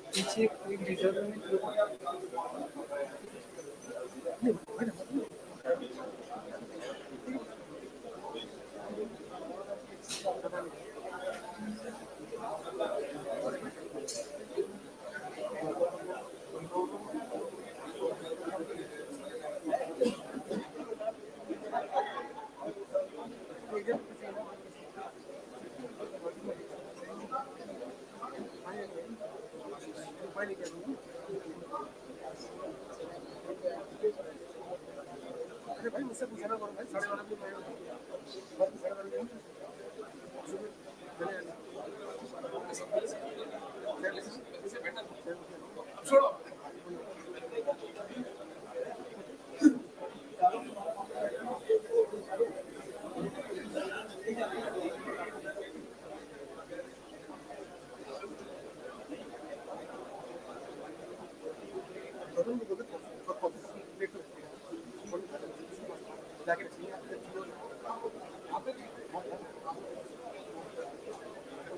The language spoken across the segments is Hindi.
पीछे कोई रिजर्व में भाई मुझसे पूछना करो भाई 12:30 छोड़ो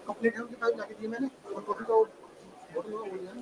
कंप्लीट है उनके पास जाके दी मैंने और कॉफी का बोतल हो गया ना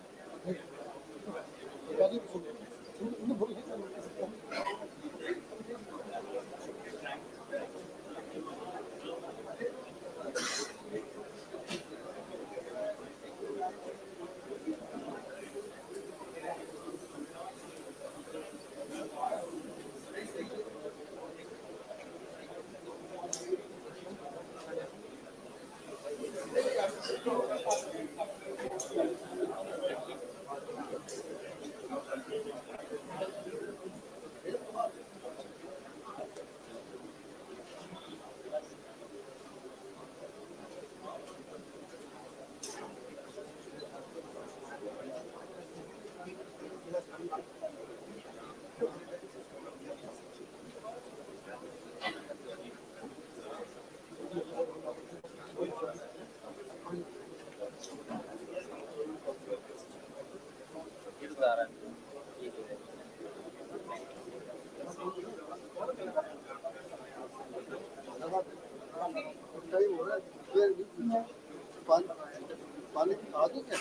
पानी आ गया क्या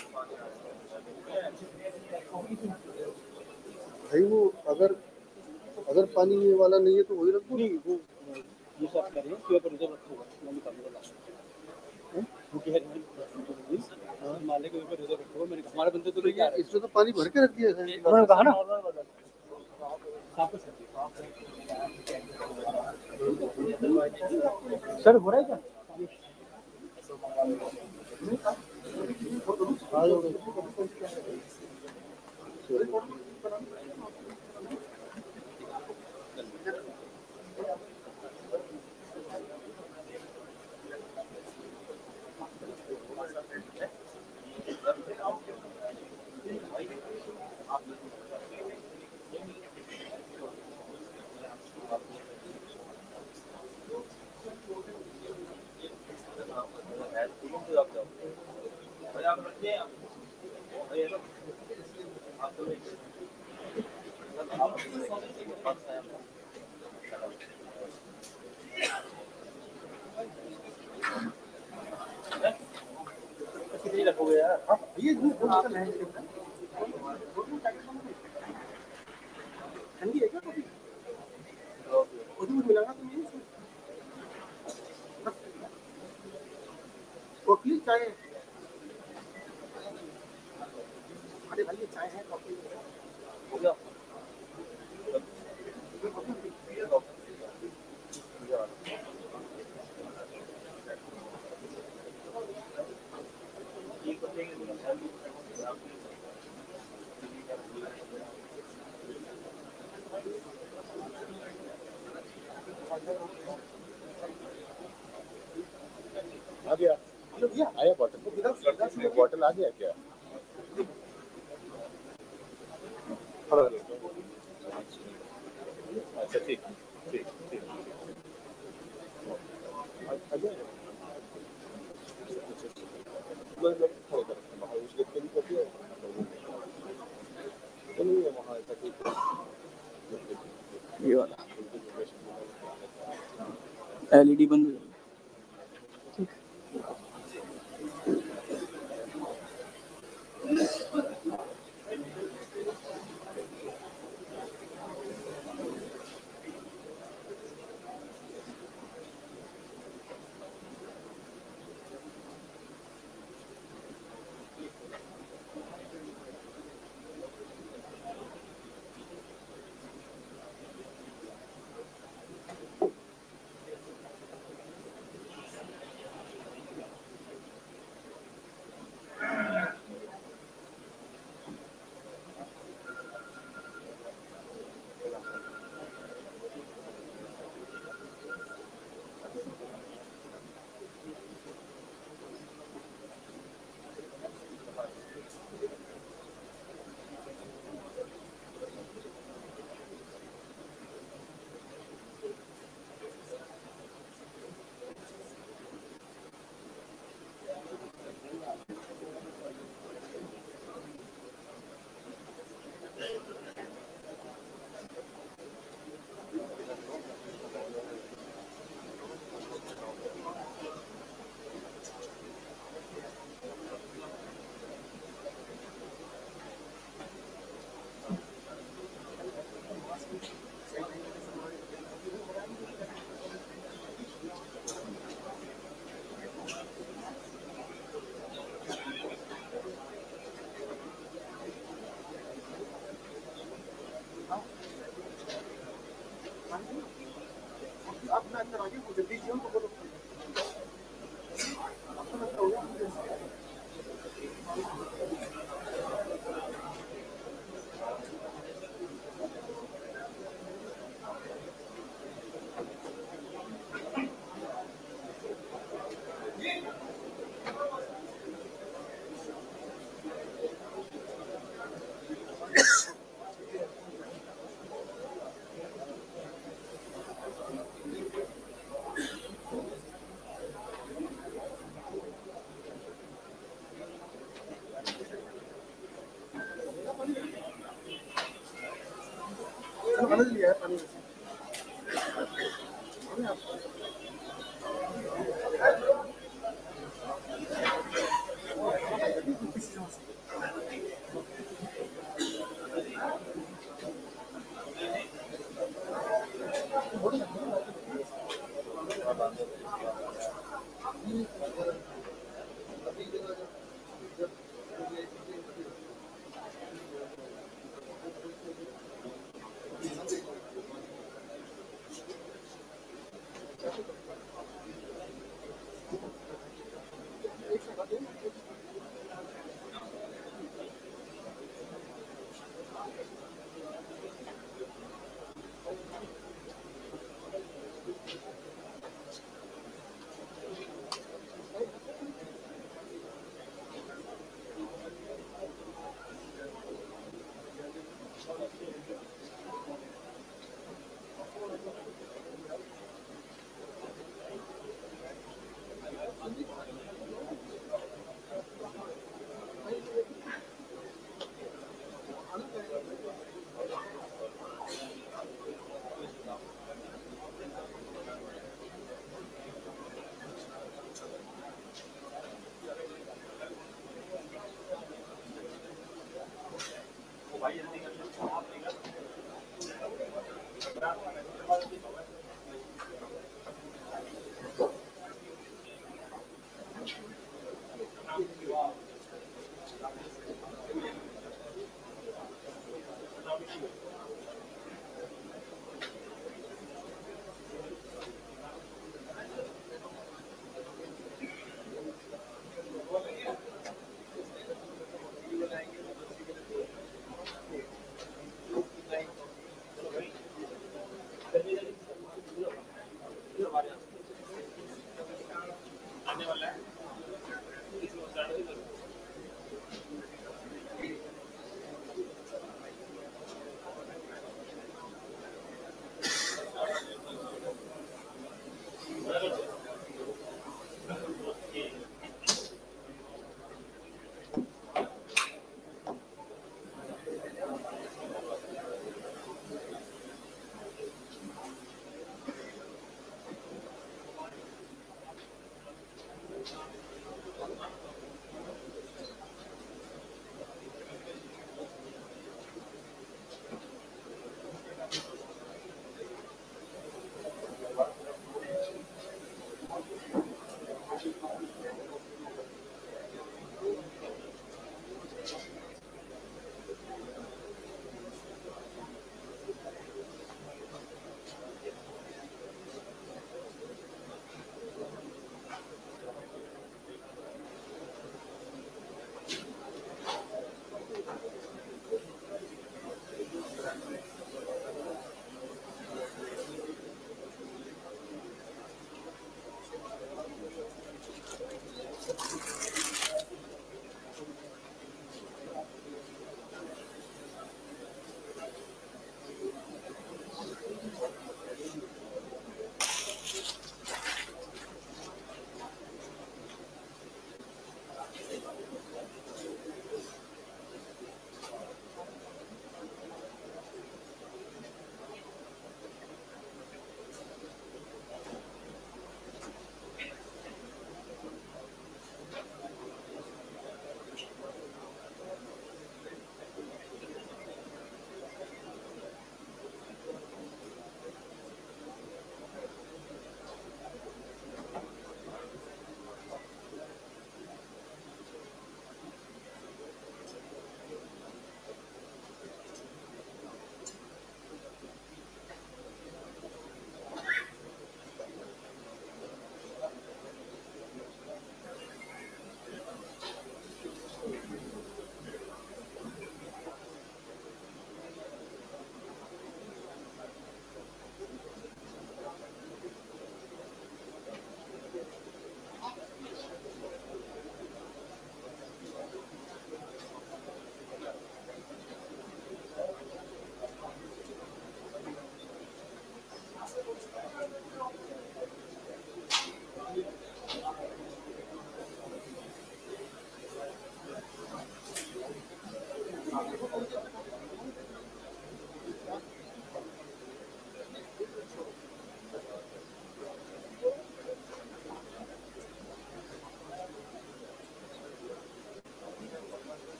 भाई वो अगर पानी वाला नहीं है तो वही रखो नहीं वो ये सब करिए क्यों पर रिजर्व रखो मैं निकालने वाला वो क्या है माले के ऊपर रिजर्व रखो मैंने हमारे बंदे तो लेके आ रहे इसमें तो पानी भर के रख दिया है उन्होंने कहा ना सर हो रहा है क्या ये ठंडी है क्या कॉफी मिला ना तुम्हें कॉफी चाय अरे भाई ये चाय है कॉफी हो गया आ गया आया बॉटल आ गया क्या अच्छा ठीक ठीक ठीक तो नहीं है वहाँ ऐसा कोई ये वाला एलईडी बंद हो जाएगी। ठीक अपना अंदर आगे कुछ जल्दी जियो तो बोलो आनंद लिया है पानी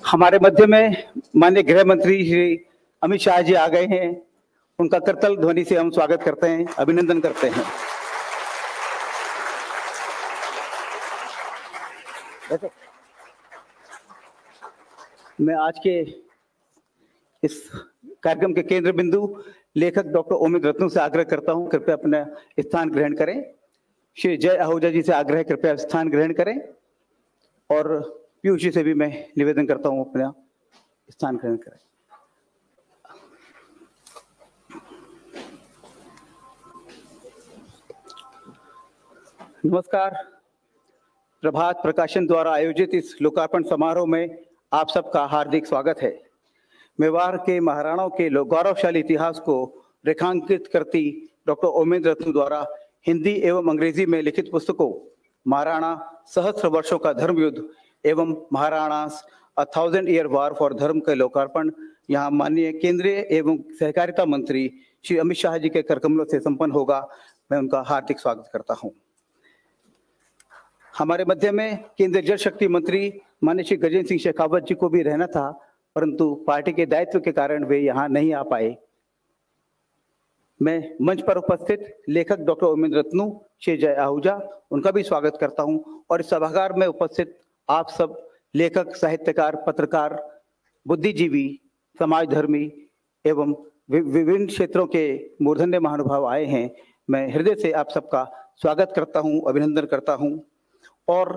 हमारे मध्य में माननीय गृह मंत्री श्री अमित शाह जी आ गए हैं। उनका करतल ध्वनि से हम स्वागत करते हैं, अभिनंदन करते हैं। मैं आज के इस कार्यक्रम के केंद्र बिंदु लेखक डॉक्टर ओमेद रत्नू से आग्रह करता हूं, कृपया अपना स्थान ग्रहण करें। श्री जय आहूजा जी से आग्रह, कृपया स्थान ग्रहण करें। और पीयूष जी से भी मैं निवेदन करता हूं, अपना स्थान ग्रहण करें। नमस्कार। प्रभात प्रकाशन द्वारा आयोजित इस लोकार्पण समारोह में आप सबका हार्दिक स्वागत है। मेवाड़ के महाराणाओं के गौरवशाली इतिहास को रेखांकित करती डॉक्टर ओमेद रत्नू द्वारा हिंदी एवं अंग्रेजी में लिखित पुस्तकों महाराणा सहस्त्र वर्षों का धर्म युद्ध एवं महाराणास अ 1000 ईयर वॉर फॉर धर्म के लोकार्पण यहाँ माननीय केंद्रीय एवं सहकारिता मंत्री श्री अमित शाह जी के करकमलों से संपन्न होगा। मैं उनका हार्दिक स्वागत करता हूँ। हमारे मध्य में केंद्रीय जल शक्ति मंत्री माननीय श्री गजेंद्र सिंह शेखावत जी को भी रहना था, परंतु पार्टी के दायित्व के कारण वे यहाँ नहीं आ पाए। मैं मंच पर उपस्थित लेखक डॉक्टर ओमेद रत्नू, श्री जय आहूजा, उनका भी स्वागत करता हूं। और इस सभागार में उपस्थित आप सब लेखक, साहित्यकार, पत्रकार, बुद्धिजीवी, समाजधर्मी एवं विभिन्न क्षेत्रों के मूर्धन्य महानुभाव आए हैं। मैं हृदय से आप सबका स्वागत करता हूं, अभिनंदन करता हूं। और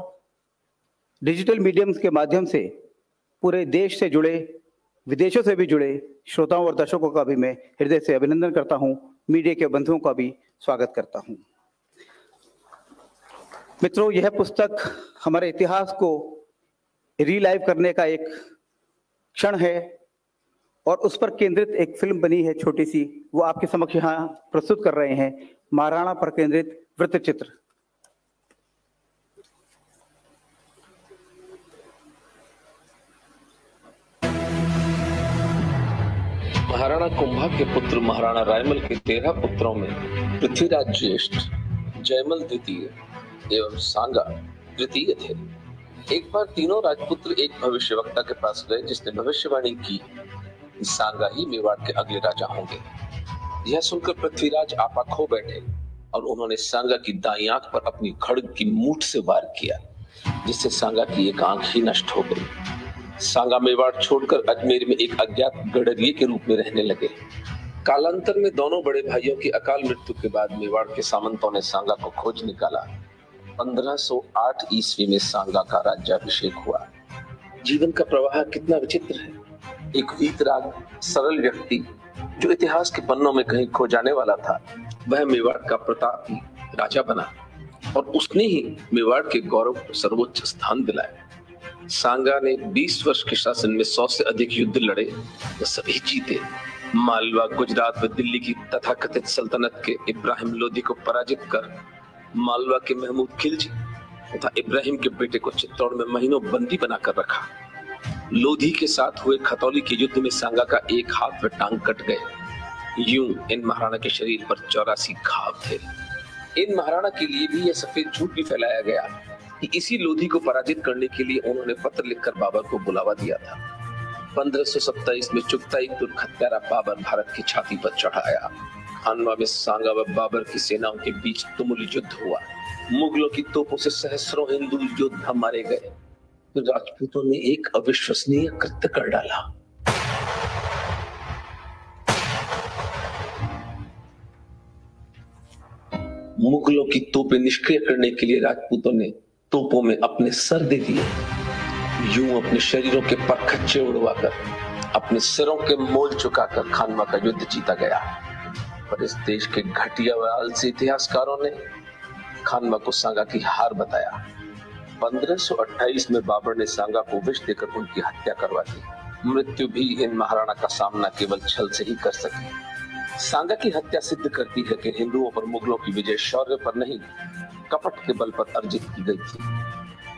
डिजिटल मीडियम्स के माध्यम से पूरे देश से जुड़े, विदेशों से भी जुड़े श्रोताओं और दर्शकों का भी मैं हृदय से अभिनंदन करता हूं। मीडिया के बंधुओं का भी स्वागत करता हूं। मित्रों, यह पुस्तक हमारे इतिहास को रीलाइव करने का एक क्षण है और उस पर केंद्रित एक फिल्म बनी है छोटी सी, वो आपके समक्ष यहाँ प्रस्तुत कर रहे हैं। महाराणा पर केंद्रित वृत्तचित्र। महाराणा कुंभा के पुत्र महाराणा रायमल के 13 पुत्रों में पृथ्वीराज ज्येष्ठ, जयमल द्वितीय एवं सांगा तृतीय थे। एक बार तीनों राजपुत्र एक भविष्यवक्ता के पास गए, जिसने भविष्यवाणी की कि सांगा ही मेवाड़ के अगले राजा होंगे। यह सुनकर पृथ्वीराज आपा खो बैठे और उन्होंने सांगा की दाईं आंख पर अपनी खड्ग की मूठ से वार किया, जिससे सांगा की एक आंख ही नष्ट हो गई। सांगा मेवाड़ छोड़कर अजमेर में एक अज्ञात गडरिये के रूप में रहने लगे। कालांतर में दोनों बड़े भाइयों की अकाल मृत्यु के बाद मेवाड़ के सामंतों ने सांगा को खोज निकाला। 1508 ईस्वी में सांगा का राज्याभिषेक हुआ। जीवन का प्रवाह कितना विचित्र है। एक वीतराग सरल व्यक्ति जो इतिहास के पन्नों में कहीं खो जाने वाला था, वह मेवाड़ का प्रतापी राजा बना और उसने ही मेवाड़ के गौरव को सर्वोच्च स्थान दिलाया। सांगा ने 20 वर्ष के शासन में 100 से अधिक युद्ध लड़े, वो सभी जीते। मालवा, गुजरात व दिल्ली की तथाकथित सल्तनत के इब्राहिम लोधी को पराजित कर मालवा के महमूद खिलजी तथा इब्राहिम के बेटे को चित्तौड़ में महीनों बंदी बनाकर रखा। लोधी के साथ हुए खतौली के युद्ध में सांगा का एक हाथ व टांग कट गए। यूं इन महाराणा के शरीर पर 84 घाव थे। इन महाराणा के लिए भी यह सफेद झूठ भी फैलाया गया कि इसी लोधी को पराजित करने के लिए उन्होंने पत्र लिखकर बाबर को बुलावा दिया था। 1527 में चुगताई तुर्क हत्यारा बाबर भारत की छाती पर चढ़ाया। खानवा में सांगा व बाबर की सेनाओं के बीच तुमुल युद्ध हुआ। मुगलों की तोपों से सहस्रों हिंदू योद्धा मारे गए। तो राजपूतों ने एक अविश्वसनीय कृत्य कर डाला। मुगलों की तोपें निष्क्रिय करने के लिए राजपूतों ने तोपों में अपने सर दे दिए। यूं अपने शरीरों के परखच्चे उड़वाकर अपने सिरों के मोल चुकाकर खानवा का युद्ध जीता गया। पर इस देश के घटिया व आलसी इतिहासकारों ने खानवा को सांगा की हार बताया। 1528 में बाबर ने सांगा को विष देकर उनकी हत्या करवा दी। मृत्यु भी इन महाराणा का सामना केवल छल से ही कर सकी। सांगा की हत्या सिद्ध करती है कि हिंदुओं पर मुगलों की विजय शौर्य पर नहीं, कपट के बल पर अर्जित की गई थी।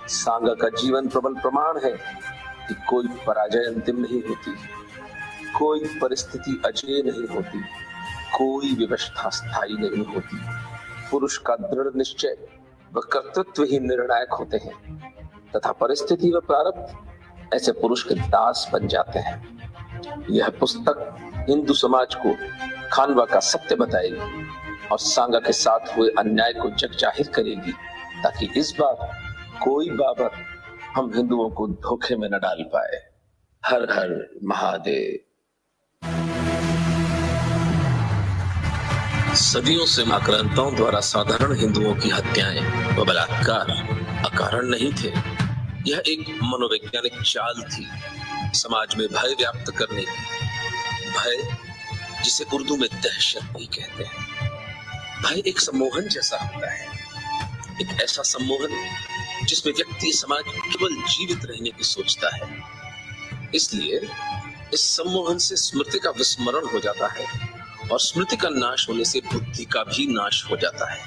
सांगा का जीवन प्रबल प्रमाण है कि कोई पराजय अंतिम नहीं होती, कोई परिस्थिति अजेय नहीं होती, कोई विवशता स्थायी नहीं होती। पुरुष का दृढ़ निश्चय व कर्तृत्व ही निर्णायक होते हैं तथा परिस्थिति व प्रारब्ध ऐसे पुरुष के दास बन जाते हैं। यह पुस्तक हिंदू समाज को खानवा का सत्य बताएगी और सांगा के साथ हुए अन्याय को जग जाहिर करेगी, ताकि इस बार कोई बाबर हम हिंदुओं को धोखे में न डाल पाए। हर हर महादेव। सदियों से आक्रांताओं द्वारा साधारण हिंदुओं की हत्याएं व बलात्कार अकारण नहीं थे। यह एक मनोवैज्ञानिक चाल थी, समाज में भय व्याप्त करने की। भय जिसे उर्दू में दहशत भी कहते हैं। भय एक सम्मोहन जैसा होता है, एक ऐसा सम्मोहन जिसमें व्यक्ति समाज केवल जीवित रहने की सोचता है। इसलिए इस सम्मोहन से स्मृति का विस्मरण हो जाता है और स्मृति का नाश होने से बुद्धि का भी नाश हो जाता है।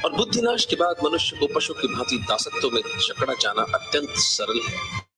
और बुद्धि नाश के बाद मनुष्य को पशु की भांति दासत्व में जकड़ा जाना अत्यंत सरल है।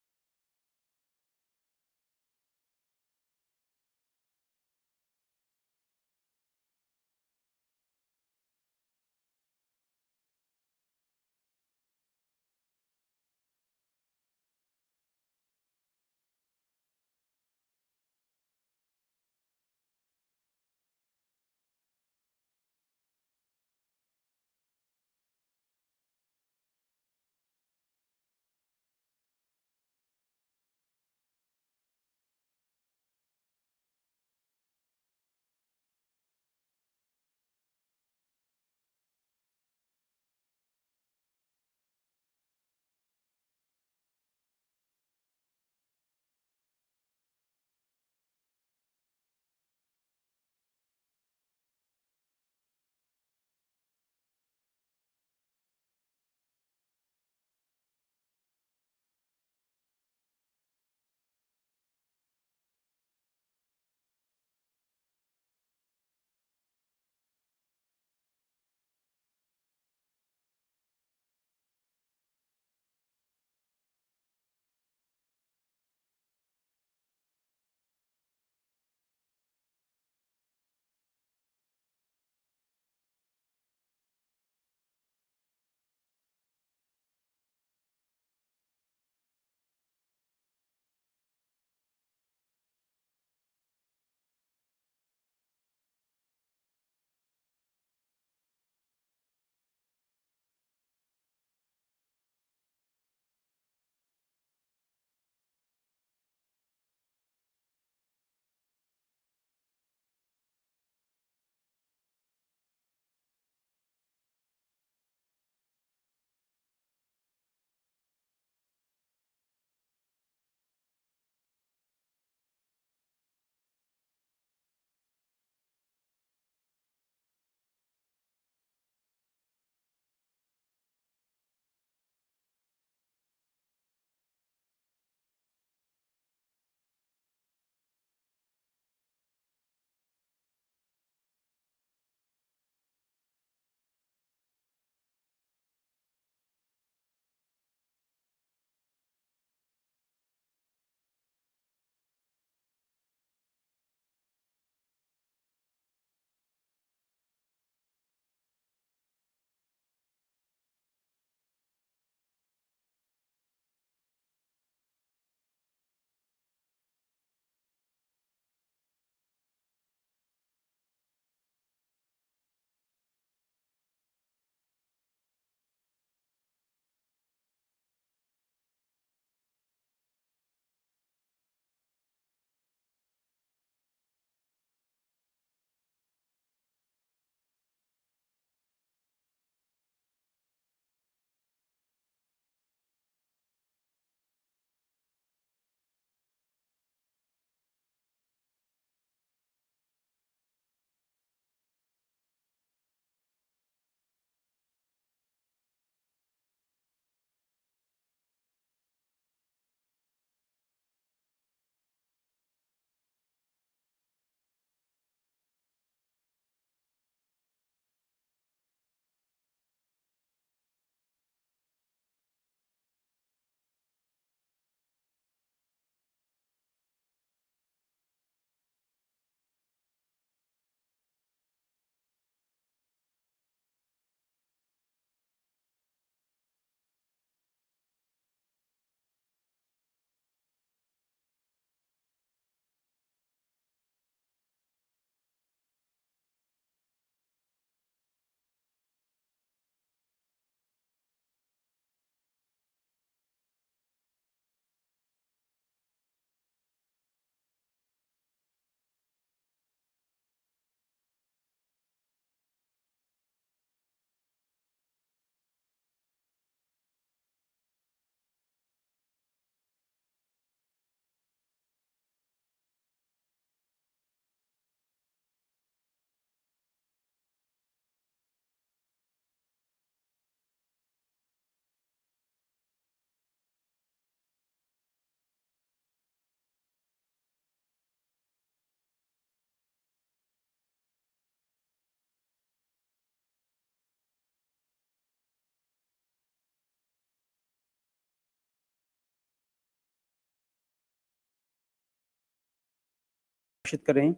प्रकाशित कर रहे हैं।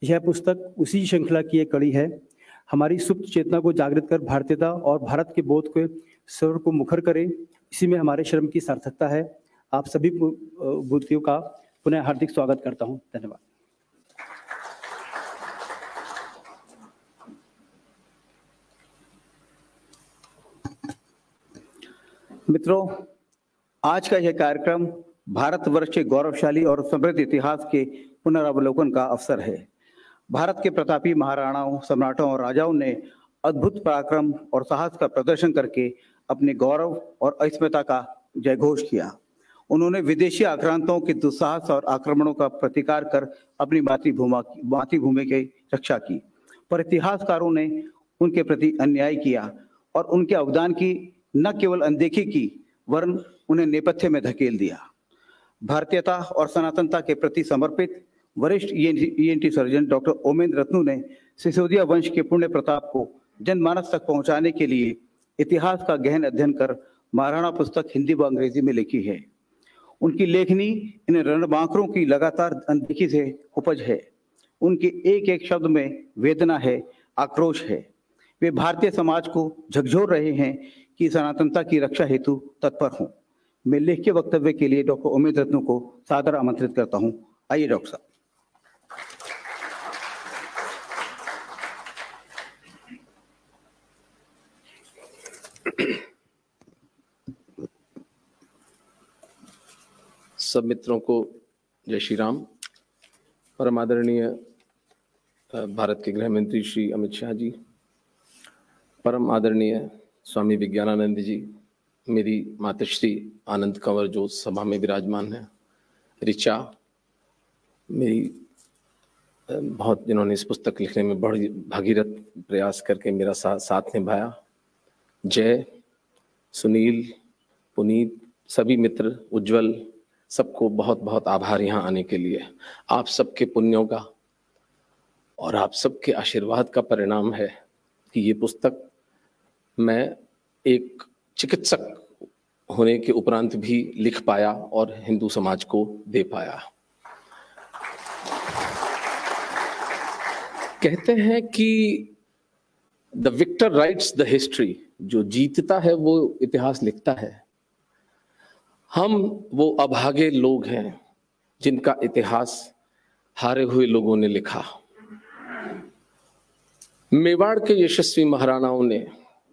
यह पुस्तक उसी श्रृंखला की एक कड़ी है। हमारी सुप्त चेतना को जागृत कर भारतीयता और भारत के बोध के स्वर को मुखर करे, इसी में हमारे श्रम की सार्थकता है। आप सभी बुद्धियों का पुनः हार्दिक स्वागत करता हूं। धन्यवाद। मित्रों, आज का यह कार्यक्रम भारतवर्ष के गौरवशाली और समृद्ध इतिहास के पुनरावलोकन का अवसर है। भारत के प्रतापी महाराणाओं, सम्राटों और राजाओं ने अद्भुत पराक्रम और साहस का प्रदर्शन करके अपने गौरव और अस्मिता का जयघोष किया। उन्होंने विदेशी आक्रांताओं के दुस्साहस और आक्रमणों का प्रतिकार कर अपनी मातृभूमि की रक्षा की, पर इतिहासकारों ने उनके प्रति अन्याय किया और उनके अवदान की न केवल अनदेखी की, वरन उन्हें नेपथ्य में धकेल दिया। भारतीयता और सनातनता के प्रति समर्पित वरिष्ठ ENT surgeon doctor Omendra Ratnu ने सिसोदिया वंश के पुण्य प्रताप को जनमानस तक पहुंचाने के लिए इतिहास का गहन अध्ययन कर महाराणा पुस्तक हिंदी व अंग्रेजी में लिखी है। उनकी लेखनी इन रणबांकुरों की लगातार अनदेखी से उपज है। उनके एक एक शब्द में वेदना है, आक्रोश है। वे भारतीय समाज को झकझोर रहे हैं कि सनातनता की रक्षा हेतु तत्पर हूं। मैं लेख के वक्तव्य के लिए डॉक्टर ओमेंद्र रत्नू को सादर आमंत्रित करता हूं। आइए डॉक्टर साहब। सब मित्रों को जय श्री राम। परम आदरणीय भारत के गृह मंत्री श्री अमित शाह जी, परम आदरणीय स्वामी विज्ञानानंद जी, मेरी माताश्री आनंद कंवर जो सभा में विराजमान है, ऋचा, मेरी बहुत जिन्होंने इस पुस्तक लिखने में बड़ी भागीरथ प्रयास करके मेरा साथ निभाया, जय, सुनील, पुनीत, सभी मित्र, उज्जवल, सबको बहुत बहुत आभार यहाँ आने के लिए। आप सबके पुण्यों का और आप सबके आशीर्वाद का परिणाम है कि ये पुस्तक मैं एक चिकित्सक होने के उपरांत भी लिख पाया और हिंदू समाज को दे पाया। कहते हैं कि the victor writes the history, जो जीतता है वो इतिहास लिखता है। हम वो अभागे लोग हैं जिनका इतिहास हारे हुए लोगों ने लिखा। मेवाड़ के यशस्वी महाराणाओं ने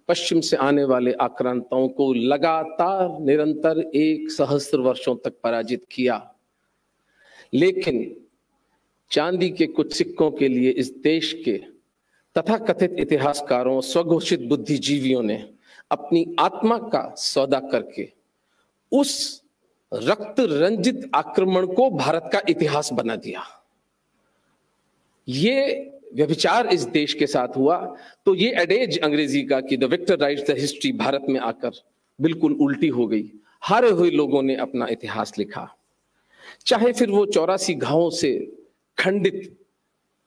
पश्चिम से आने वाले आक्रांताओं को लगातार निरंतर 1 सहस्त्र वर्षों तक पराजित किया, लेकिन चांदी के कुछ सिक्कों के लिए इस देश के तथाकथित इतिहासकारों, स्वघोषित बुद्धिजीवियों ने अपनी आत्मा का सौदा करके उस रक्त रंजित आक्रमण को भारत का इतिहास बना दिया। ये व्यभिचार इस देश के साथ हुआ तो ये एडेज अंग्रेजी का कि the victor writes the history Bharat में आकर बिल्कुल उल्टी हो गई। हारे हुए लोगों ने अपना इतिहास लिखा, चाहे फिर वो 84 घावों से खंडित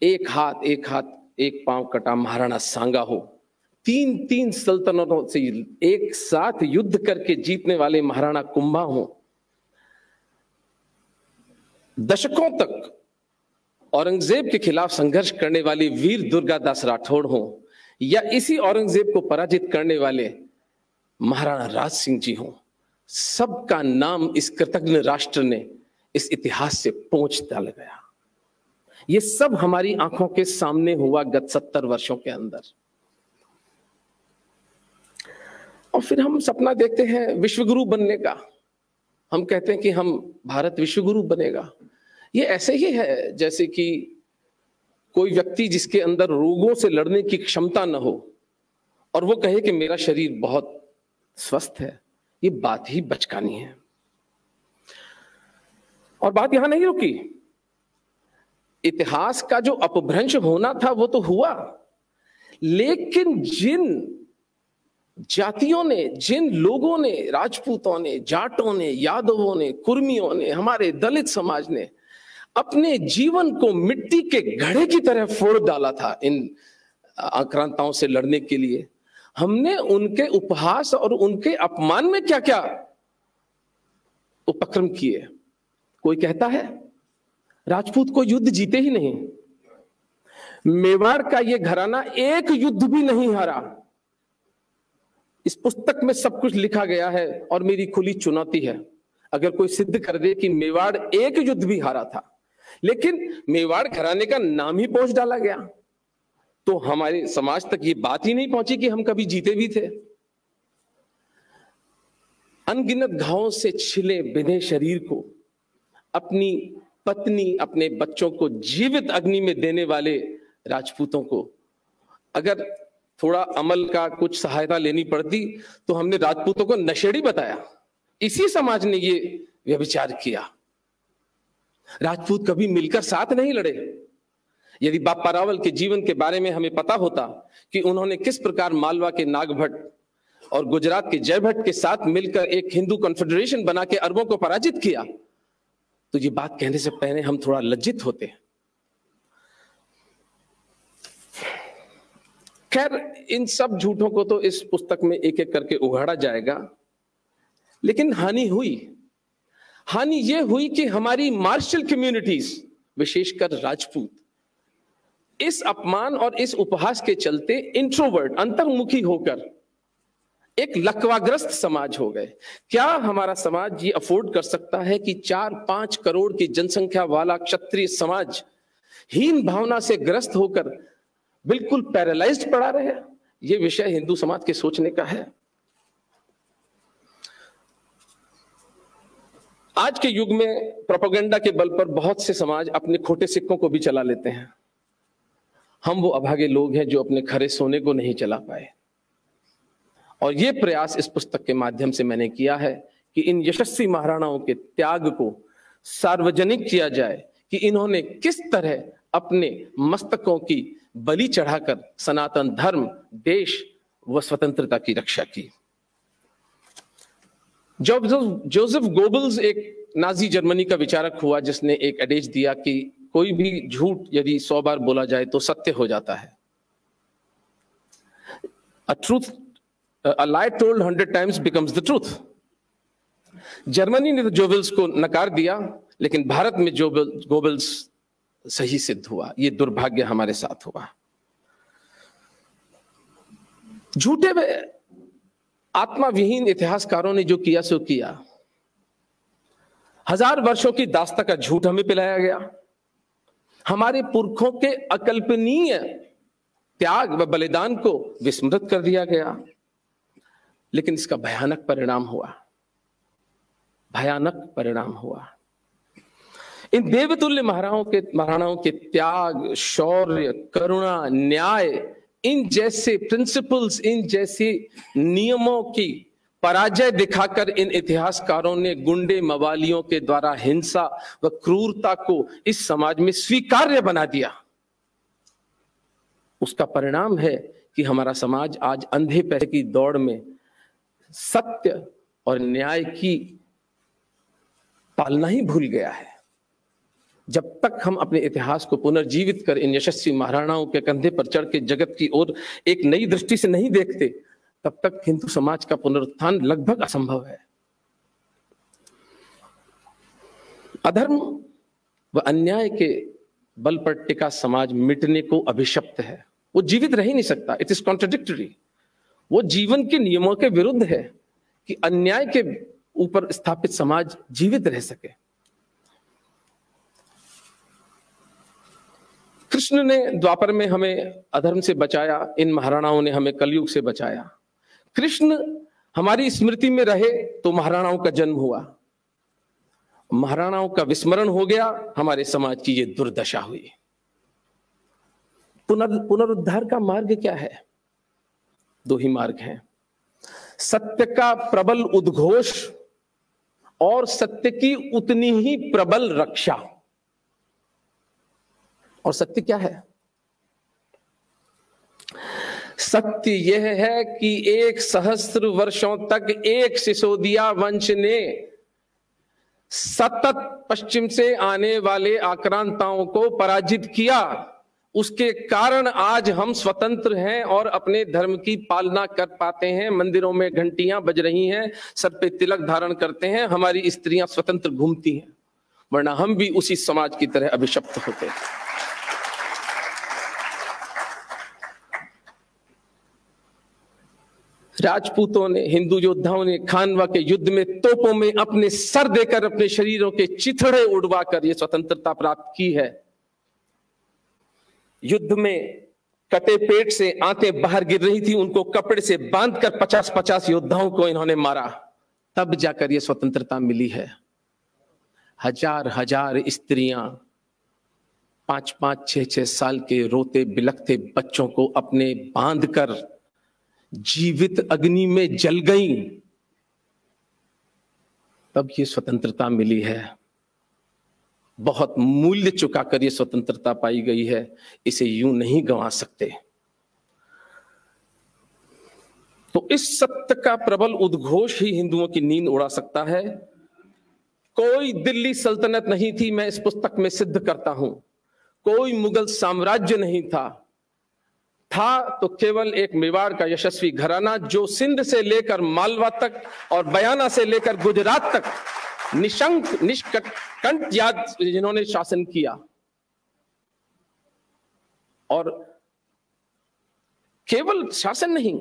एक हाथ एक पांव कटा महाराणा सांगा हो, 3 सल्तनतों से एक साथ युद्ध करके जीतने वाले महाराणा कुंभा हो, दशकों तक औरंगजेब के खिलाफ संघर्ष करने वाले वीर दुर्गादास राठौड़ हो, या इसी औरंगजेब को पराजित करने वाले महाराणा राज सिंह जी हो, सबका नाम इस कृतज्ञ राष्ट्र ने इस इतिहास से पोंछ डाला गया। ये सब हमारी आंखों के सामने हुआ गत 70 वर्षों के अंदर। और फिर हम सपना देखते हैं विश्वगुरु बनने का। हम कहते हैं कि हम भारत विश्वगुरु बनेगा। ये ऐसे ही है जैसे कि कोई व्यक्ति जिसके अंदर रोगों से लड़ने की क्षमता न हो और वो कहे कि मेरा शरीर बहुत स्वस्थ है। ये बात ही बचकानी है। और बात यहां नहीं रुकी। इतिहास का जो अपभ्रंश होना था वो तो हुआ, लेकिन जिन जातियों ने, जिन लोगों ने, राजपूतों ने, जाटों ने, यादवों ने, कुर्मियों ने, हमारे दलित समाज ने अपने जीवन को मिट्टी के घड़े की तरह फोड़ डाला था इन आक्रांताओं से लड़ने के लिए, हमने उनके उपहास और उनके अपमान में क्या क्या उपक्रम किए। कोई कहता है राजपूत को युद्ध जीते ही नहीं। मेवाड़ का ये घराना एक युद्ध भी नहीं हारा। इस पुस्तक में सब कुछ लिखा गया है और मेरी खुली चुनौती है, अगर कोई सिद्ध कर दे कि मेवाड़ एक युद्ध भी हारा था, लेकिन मेवाड़ घराने का नाम ही पोंछ डाला गया, तो हमारे समाज तक ये बात ही नहीं पहुंची कि हम कभी जीते भी थे। अनगिनत घावों से छिले बिने शरीर को, अपनी पत्नी अपने बच्चों को जीवित अग्नि में देने वाले राजपूतों को अगर थोड़ा अमल का कुछ सहायता लेनी पड़ती तो हमने राजपूतों को नशेड़ी बताया। इसी समाज ने ये व्यभिचार किया। राजपूत कभी मिलकर साथ नहीं लड़े। यदि बापा रावल के जीवन के बारे में हमें पता होता कि उन्होंने किस प्रकार मालवा के नागभट्ट और गुजरात के जयभट्ट के साथ मिलकर एक हिंदू कॉन्फेडरेशन बना के अरबों को पराजित किया, तो ये बात कहने से पहले हम थोड़ा लज्जित होते। खैर, इन सब झूठों को तो इस पुस्तक में एक एक करके उघाड़ा जाएगा, लेकिन हानि हुई। हानि यह हुई कि हमारी मार्शल कम्युनिटीज, विशेषकर राजपूत, इस अपमान और इस उपहास के चलते इंट्रोवर्ट, अंतर्मुखी होकर एक लकवाग्रस्त समाज हो गए। क्या हमारा समाज ये अफोर्ड कर सकता है कि 4-5 करोड़ की जनसंख्या वाला क्षत्रिय समाज हीन भावना से ग्रस्त होकर बिल्कुल पैरालाइज्ड पड़ा रहे? ये विषय हिंदू समाज के सोचने का है। आज के युग में प्रोपेगेंडा के बल पर बहुत से समाज अपने खोटे सिक्कों को भी चला लेते हैं। हम वो अभागे लोग हैं जो अपने खरे सोने को नहीं चला पाए, और ये प्रयास इस पुस्तक के माध्यम से मैंने किया है कि इन यशस्वी महाराणाओं के त्याग को सार्वजनिक किया जाए कि इन्होंने किस तरह अपने मस्तकों की बलि चढ़ाकर सनातन धर्म, देश व स्वतंत्रता की रक्षा की। जोसेफ गोबल्स एक नाजी जर्मनी का विचारक हुआ जिसने एक एडेज दिया कि कोई भी झूठ यदि 100 बार बोला जाए तो सत्य हो जाता है। A lie told 100 times becomes the truth. Germany ने तो गोबल्स को नकार दिया, लेकिन भारत में गोबल्स सही सिद्ध हुआ। ये दुर्भाग्य हमारे साथ हुआ। झूठे आत्मा विहीन इतिहासकारों ने जो किया सो किया। 1000 वर्षों की दास्ता का झूठ हमें पिलाया गया। हमारे पुरखों के अकल्पनीय त्याग व बलिदान को विस्मृत कर दिया गया, लेकिन इसका भयानक परिणाम हुआ। भयानक परिणाम हुआ। इन देवतुल्य महाराणाओं के त्याग, शौर्य, करुणा, न्याय, इन जैसे प्रिंसिपल्स, इन जैसे नियमों की पराजय दिखाकर इन इतिहासकारों ने गुंडे मवालियों के द्वारा हिंसा व क्रूरता को इस समाज में स्वीकार्य बना दिया। उसका परिणाम है कि हमारा समाज आज अंधे पैसे की दौड़ में सत्य और न्याय की पालना ही भूल गया है। जब तक हम अपने इतिहास को पुनर्जीवित कर इन यशस्वी महाराणाओं के कंधे पर चढ़ के जगत की ओर एक नई दृष्टि से नहीं देखते, तब तक हिंदू समाज का पुनरुत्थान लगभग असंभव है। अधर्म व अन्याय के बल पर टिका समाज मिटने को अभिशप्त है। वो जीवित रह ही नहीं सकता। It is contradictory. वो जीवन के नियमों के विरुद्ध है कि अन्याय के ऊपर स्थापित समाज जीवित रह सके। कृष्ण ने द्वापर में हमें अधर्म से बचाया, इन महाराणाओं ने हमें कलयुग से बचाया। कृष्ण हमारी स्मृति में रहे तो महाराणाओं का जन्म हुआ। महाराणाओं का विस्मरण हो गया, हमारे समाज की ये दुर्दशा हुई। पुनरुद्धार का मार्ग क्या है? 2 ही मार्ग हैं। सत्य का प्रबल उद्घोष और सत्य की उतनी ही प्रबल रक्षा। और सत्य क्या है? सत्य यह है कि 1 सहस्त्र वर्षों तक एक सिसोदिया वंश ने सतत पश्चिम से आने वाले आक्रांताओं को पराजित किया। उसके कारण आज हम स्वतंत्र हैं और अपने धर्म की पालना कर पाते हैं। मंदिरों में घंटियां बज रही हैं, सर पे तिलक धारण करते हैं, हमारी स्त्रियां स्वतंत्र घूमती हैं। वरना हम भी उसी समाज की तरह अभिशप्त होते। राजपूतों ने, हिंदू योद्धाओं ने खानवा के युद्ध में तोपों में अपने सर देकर, अपने शरीरों के चिथड़े उड़वाकर यह स्वतंत्रता प्राप्त की है। युद्ध में कटे पेट से आंतें बाहर गिर रही थी, उनको कपड़े से बांधकर 50-50 योद्धाओं को इन्होंने मारा, तब जाकर यह स्वतंत्रता मिली है। हजार हजार स्त्रियां 5-5, 6-6 साल के रोते बिलखते बच्चों को अपने बांधकर जीवित अग्नि में जल गईं, तब ये स्वतंत्रता मिली है। बहुत मूल्य चुकाकर ये स्वतंत्रता पाई गई है, इसे यूं नहीं गंवा सकते। तो इस सत्य का प्रबल उद्घोष ही हिंदुओं की नींद उड़ा सकता है। कोई दिल्ली सल्तनत नहीं थी, मैं इस पुस्तक में सिद्ध करता हूं। कोई मुगल साम्राज्य नहीं था तो केवल एक मेवाड़ का यशस्वी घराना, जो सिंध से लेकर मालवा तक और बयाना से लेकर गुजरात तक निशंक निष्कंठ जिन्होंने शासन किया। और केवल शासन नहीं,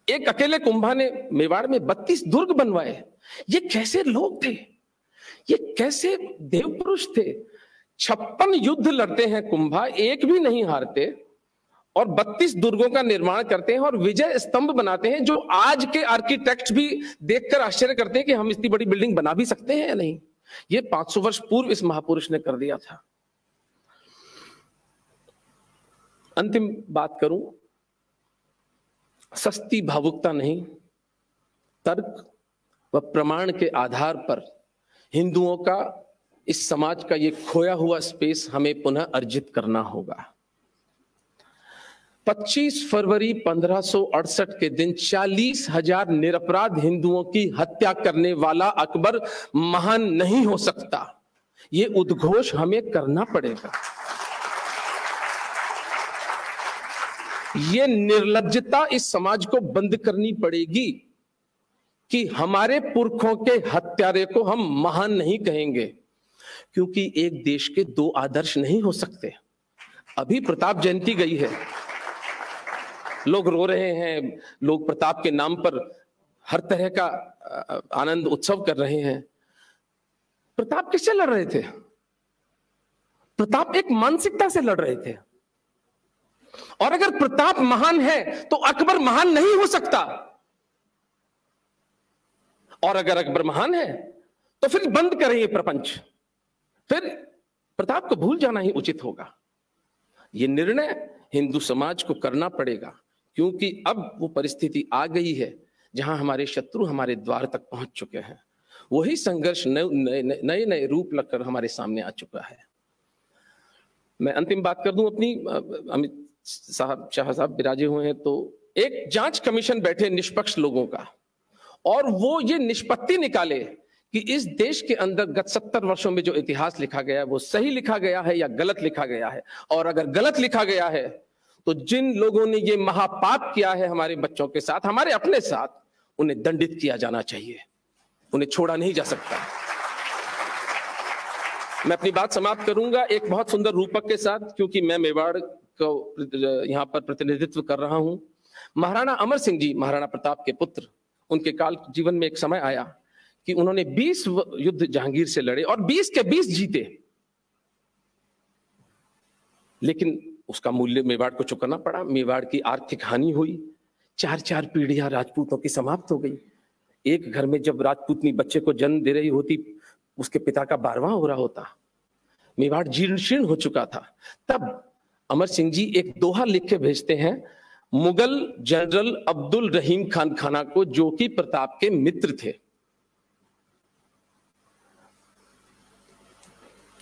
एक अकेले कुंभा ने मेवाड़ में 32 दुर्ग बनवाए। ये कैसे लोग थे, ये कैसे देवपुरुष थे। 56 युद्ध लड़ते हैं कुंभा, एक भी नहीं हारते, और 32 दुर्गों का निर्माण करते हैं और विजय स्तंभ बनाते हैं, जो आज के आर्किटेक्ट भी देखकर आश्चर्य करते हैं कि हम इतनी बड़ी बिल्डिंग बना भी सकते हैं या नहीं। ये 500 वर्ष पूर्व इस महापुरुष ने कर दिया था। अंतिम बात करूं, सस्ती भावुकता नहीं, तर्क व प्रमाण के आधार पर हिंदुओं का, इस समाज का ये खोया हुआ स्पेस हमें पुनः अर्जित करना होगा। 25 फरवरी 1568 के दिन 40,000 निरपराध हिंदुओं की हत्या करने वाला अकबर महान नहीं हो सकता। ये उद्घोष हमें करना पड़ेगा। ये निर्लज्जता इस समाज को बंद करनी पड़ेगी कि हमारे पुरखों के हत्यारे को हम महान नहीं कहेंगे, क्योंकि एक देश के 2 आदर्श नहीं हो सकते। अभी प्रताप जयंती गई है, लोग रो रहे हैं, लोग प्रताप के नाम पर हर तरह का आनंद उत्सव कर रहे हैं। प्रताप किससे लड़ रहे थे? प्रताप एक मानसिकता से लड़ रहे थे। और अगर प्रताप महान है तो अकबर महान नहीं हो सकता, और अगर अकबर महान है तो फिर बंद करें ये प्रपंच, फिर प्रताप को भूल जाना ही उचित होगा। ये निर्णय हिंदू समाज को करना पड़ेगा, क्योंकि अब वो परिस्थिति आ गई है जहां हमारे शत्रु हमारे द्वार तक पहुंच चुके हैं। वही संघर्ष नए नए रूप लगकर हमारे सामने आ चुका है। मैं अंतिम बात कर दूं अपनी। अमित शाह साहब विराजे हुए हैं, तो एक जांच कमीशन बैठे निष्पक्ष लोगों का, और वो ये निष्पत्ति निकाले कि इस देश के अंदर गत 70 वर्षों में जो इतिहास लिखा गया है वो सही लिखा गया है या गलत लिखा गया है। और अगर गलत लिखा गया है तो जिन लोगों ने ये महापाप किया है हमारे बच्चों के साथ, हमारे अपने साथ, उन्हें दंडित किया जाना चाहिए, उन्हें छोड़ा नहीं जा सकता। मैं अपनी बात समाप्त करूंगा एक बहुत सुंदर रूपक के साथ, क्योंकि मैं मेवाड़ को यहां पर प्रतिनिधित्व कर रहा हूं। महाराणा अमर सिंह जी, महाराणा प्रताप के पुत्र, उनके काल जीवन में एक समय आया कि उन्होंने 20 युद्ध जहांगीर से लड़े और 20 के 20 जीते, लेकिन उसका मूल्य मेवाड़ को चुकाना पड़ा। मेवाड़ की आर्थिक हानि हुई, 4-4 पीढ़ियां राजपूतों की समाप्त हो गई। एक घर में जब राजपूतनी बच्चे को जन्म दे रही होती, उसके पिता का 12वां हो रहा होता। मेवाड़ जीर्ण शीर्ण हो चुका था। तब अमर सिंह जी एक दोहा लिख के भेजते हैं मुगल जनरल अब्दुल रहीम खान खाना को, जो कि प्रताप के मित्र थे।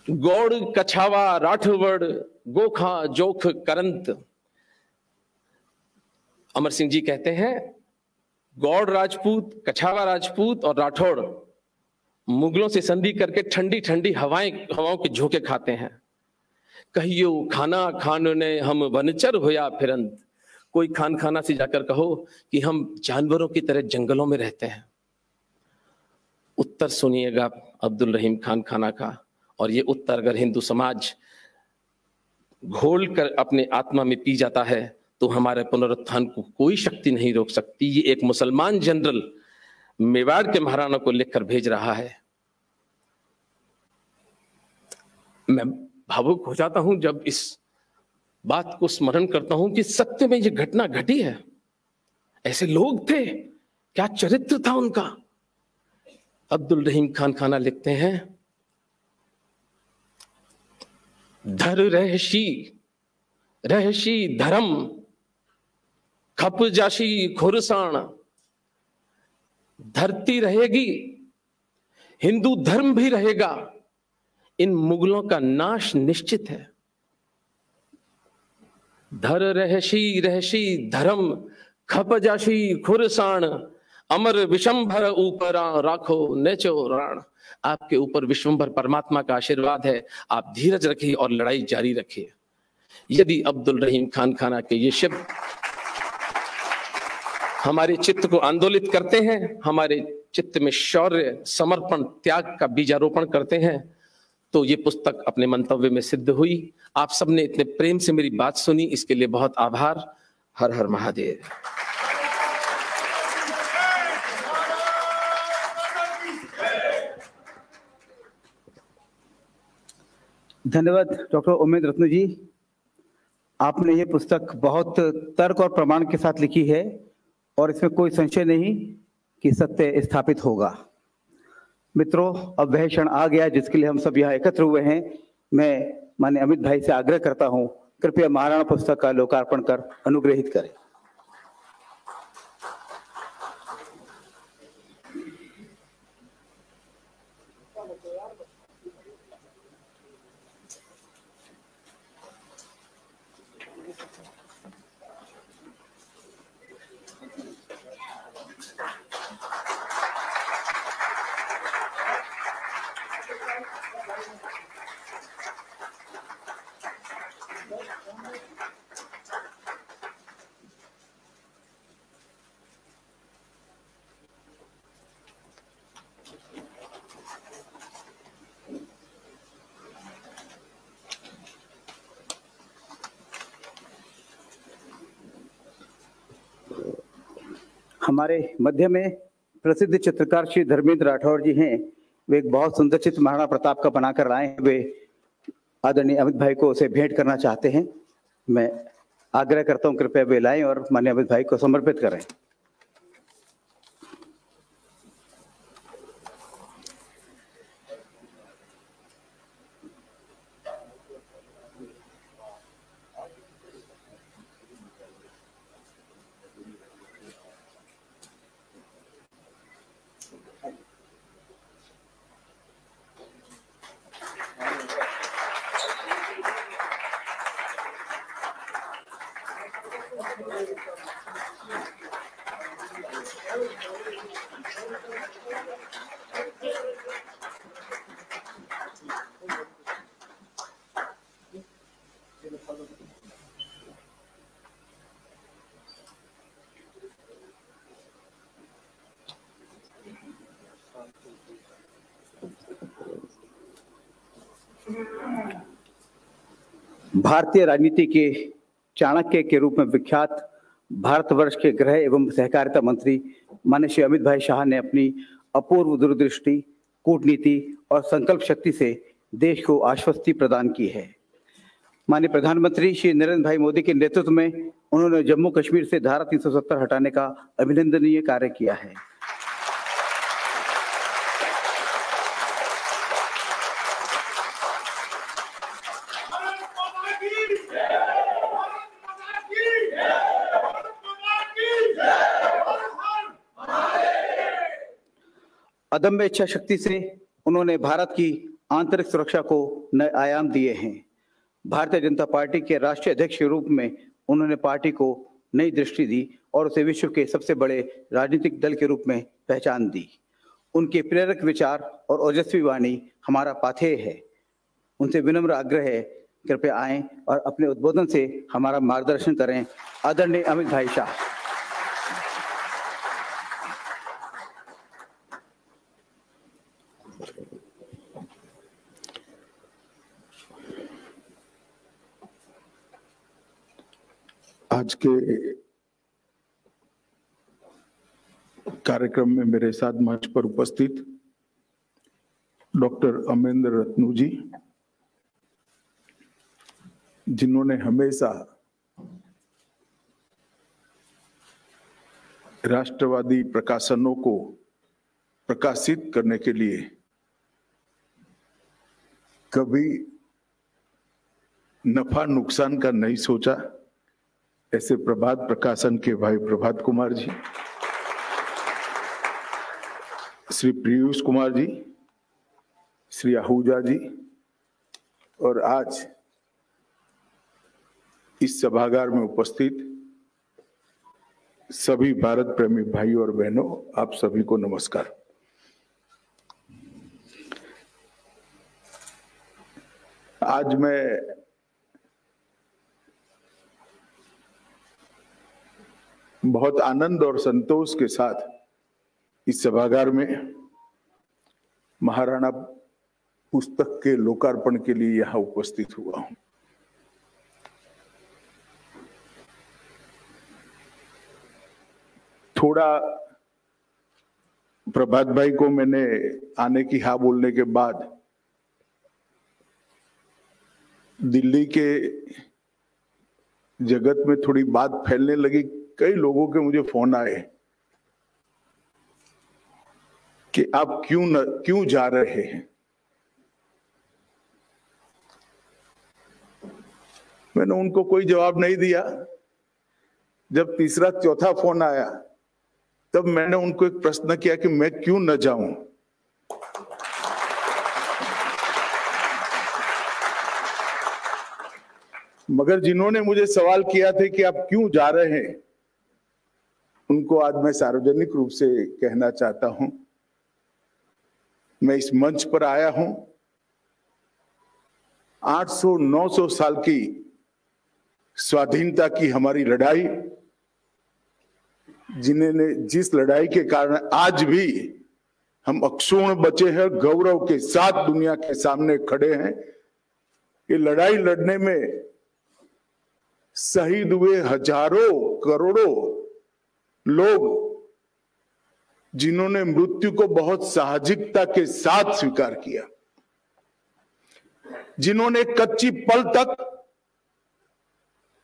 गौड़ कछावा राठौड़ गोखा जोख करंत। अमर सिंह जी कहते हैं गौड़ राजपूत, कछावा राजपूत और राठौड़ मुगलों से संधि करके ठंडी ठंडी हवाओं के झोंके खाते हैं। कहियो खाना खान ने हम वनचर होया फिरंत। कोई खान खाना से जाकर कहो कि हम जानवरों की तरह जंगलों में रहते हैं। उत्तर सुनिएगा अब्दुल रहीम खान खाना का, और ये उत्तर अगर हिंदू समाज घोल कर अपने आत्मा में पी जाता है तो हमारे पुनरुत्थान को कोई शक्ति नहीं रोक सकती। ये एक मुसलमान जनरल मेवाड़ के महाराणा को लिखकर भेज रहा है। मैं भावुक हो जाता हूं जब इस बात को स्मरण करता हूं कि सत्य में ये घटना घटी है। ऐसे लोग थे, क्या चरित्र था उनका। अब्दुल रहीम खान खाना लिखते हैं, धर रहशी रहशी धर्म, खप जाशी खुरसाण। धरती रहेगी, हिंदू धर्म भी रहेगा, इन मुगलों का नाश निश्चित है। धर रहशी रहशी धर्म, खप जाशी खुरसाण। अमर विशंभर ऊपर राखो नेचो राण। आपके ऊपर विश्वंभर परमात्मा का आशीर्वाद है, आप धीरज रखिए और लड़ाई जारी रखिए। यदि अब्दुल रहीम खान खाना के ये शब्द हमारे चित्त को आंदोलित करते हैं, हमारे चित्त में शौर्य, समर्पण, त्याग का बीजारोपण करते हैं, तो ये पुस्तक अपने मंतव्य में सिद्ध हुई। आप सबने इतने प्रेम से मेरी बात सुनी, इसके लिए बहुत आभार। हर हर महादेव। धन्यवाद डॉक्टर उमेद रत्न जी। आपने ये पुस्तक बहुत तर्क और प्रमाण के साथ लिखी है और इसमें कोई संशय नहीं कि सत्य स्थापित होगा। मित्रों, अब वह क्षण आ गया जिसके लिए हम सब यहाँ एकत्र हुए हैं। मैं माननीय अमित भाई से आग्रह करता हूँ, कृपया महाराणा पुस्तक का लोकार्पण कर अनुग्रहित करें। हमारे मध्य में प्रसिद्ध चित्रकार श्री धर्मेंद्र राठौर जी हैं। वे एक बहुत सुंदर चित्र महाराणा प्रताप का बनाकर लाए हैं। वे आदरणीय अमित भाई को उसे भेंट करना चाहते हैं। मैं आग्रह करता हूं कृपया वे लाएं और माननीय अमित भाई को समर्पित करें। भारतीय राजनीति के चाणक्य के रूप में विख्यात भारतवर्ष के गृह एवं सहकारिता मंत्री माननीय श्री अमित भाई शाह ने अपनी अपूर्व दूरदृष्टि, कूटनीति और संकल्प शक्ति से देश को आश्वस्ति प्रदान की है। माननीय प्रधानमंत्री श्री नरेंद्र भाई मोदी के नेतृत्व में उन्होंने जम्मू कश्मीर से धारा 370 हटाने का अभिनंदनीय कार्य किया है। अदम्य इच्छा शक्ति से उन्होंने भारत की आंतरिक सुरक्षा को नए आयाम दिए हैं। भारतीय जनता पार्टी के राष्ट्रीय अध्यक्ष के रूप में उन्होंने पार्टी को नई दृष्टि दी और उसे विश्व के सबसे बड़े राजनीतिक दल के रूप में पहचान दी। उनके प्रेरक विचार और ओजस्वी वाणी हमारा पाथेय है। उनसे विनम्र आग्रह है, कृपया आएं और अपने उद्बोधन से हमारा मार्गदर्शन करें। आदरणीय अमित भाई शाह। आज के कार्यक्रम में मेरे साथ मंच पर उपस्थित डॉक्टर अमेंद्र रत्नू जी, जिन्होंने हमेशा राष्ट्रवादी प्रकाशनों को प्रकाशित करने के लिए कभी नफा नुकसान का नहीं सोचा, ऐसे प्रभात प्रकाशन के भाई प्रभात कुमार जी, श्री पीयूष कुमार जी, श्री आहूजा जी, और आज इस सभागार में उपस्थित सभी भारत प्रेमी भाई और बहनों, आप सभी को नमस्कार। आज मैं बहुत आनंद और संतोष के साथ इस सभागार में महाराणा पुस्तक के लोकार्पण के लिए यहां उपस्थित हुआ हूं। थोड़ा प्रभात भाई को मैंने आने की हाँ बोलने के बाद दिल्ली के जगत में थोड़ी बात फैलने लगी। कई लोगों के मुझे फोन आए कि आप क्यों जा रहे हैं। मैंने उनको कोई जवाब नहीं दिया। जब तीसरा चौथा फोन आया तब मैंने उनको एक प्रश्न किया कि मैं क्यों न जाऊं। मगर जिन्होंने मुझे सवाल किया था कि आप क्यों जा रहे हैं, उनको आज मैं सार्वजनिक रूप से कहना चाहता हूं। मैं इस मंच पर आया हूं 800-900 साल की स्वाधीनता की हमारी लड़ाई, जिस लड़ाई के कारण आज भी हम अक्षुण्ण बचे हैं, गौरव के साथ दुनिया के सामने खड़े हैं। ये लड़ाई लड़ने में शहीद हुए हजारों करोड़ों लोग, जिन्होंने मृत्यु को बहुत साहसिकता के साथ स्वीकार किया, जिन्होंने कच्ची पल तक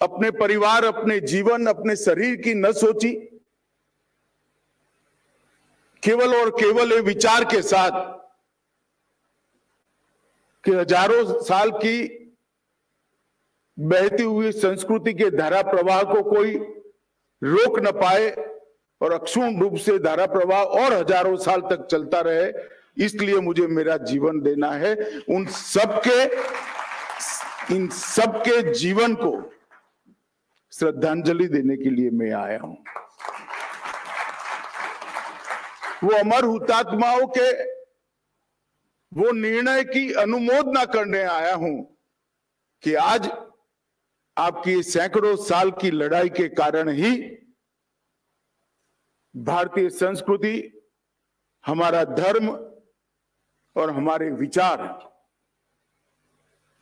अपने परिवार, अपने जीवन, अपने शरीर की न सोची, केवल और केवल ये विचार के साथ कि हजारों साल की बहती हुई संस्कृति के धारा प्रवाह को कोई रोक न पाए और अक्षुण्ण रूप से धारा प्रवाह और हजारों साल तक चलता रहे, इसलिए मुझे मेरा जीवन देना है। इन सबके जीवन को श्रद्धांजलि देने के लिए मैं आया हूं। वो अमर हुतात्माओं के वो निर्णय की अनुमोदना करने आया हूं कि आज आपकी सैकड़ों साल की लड़ाई के कारण ही भारतीय संस्कृति, हमारा धर्म और हमारे विचार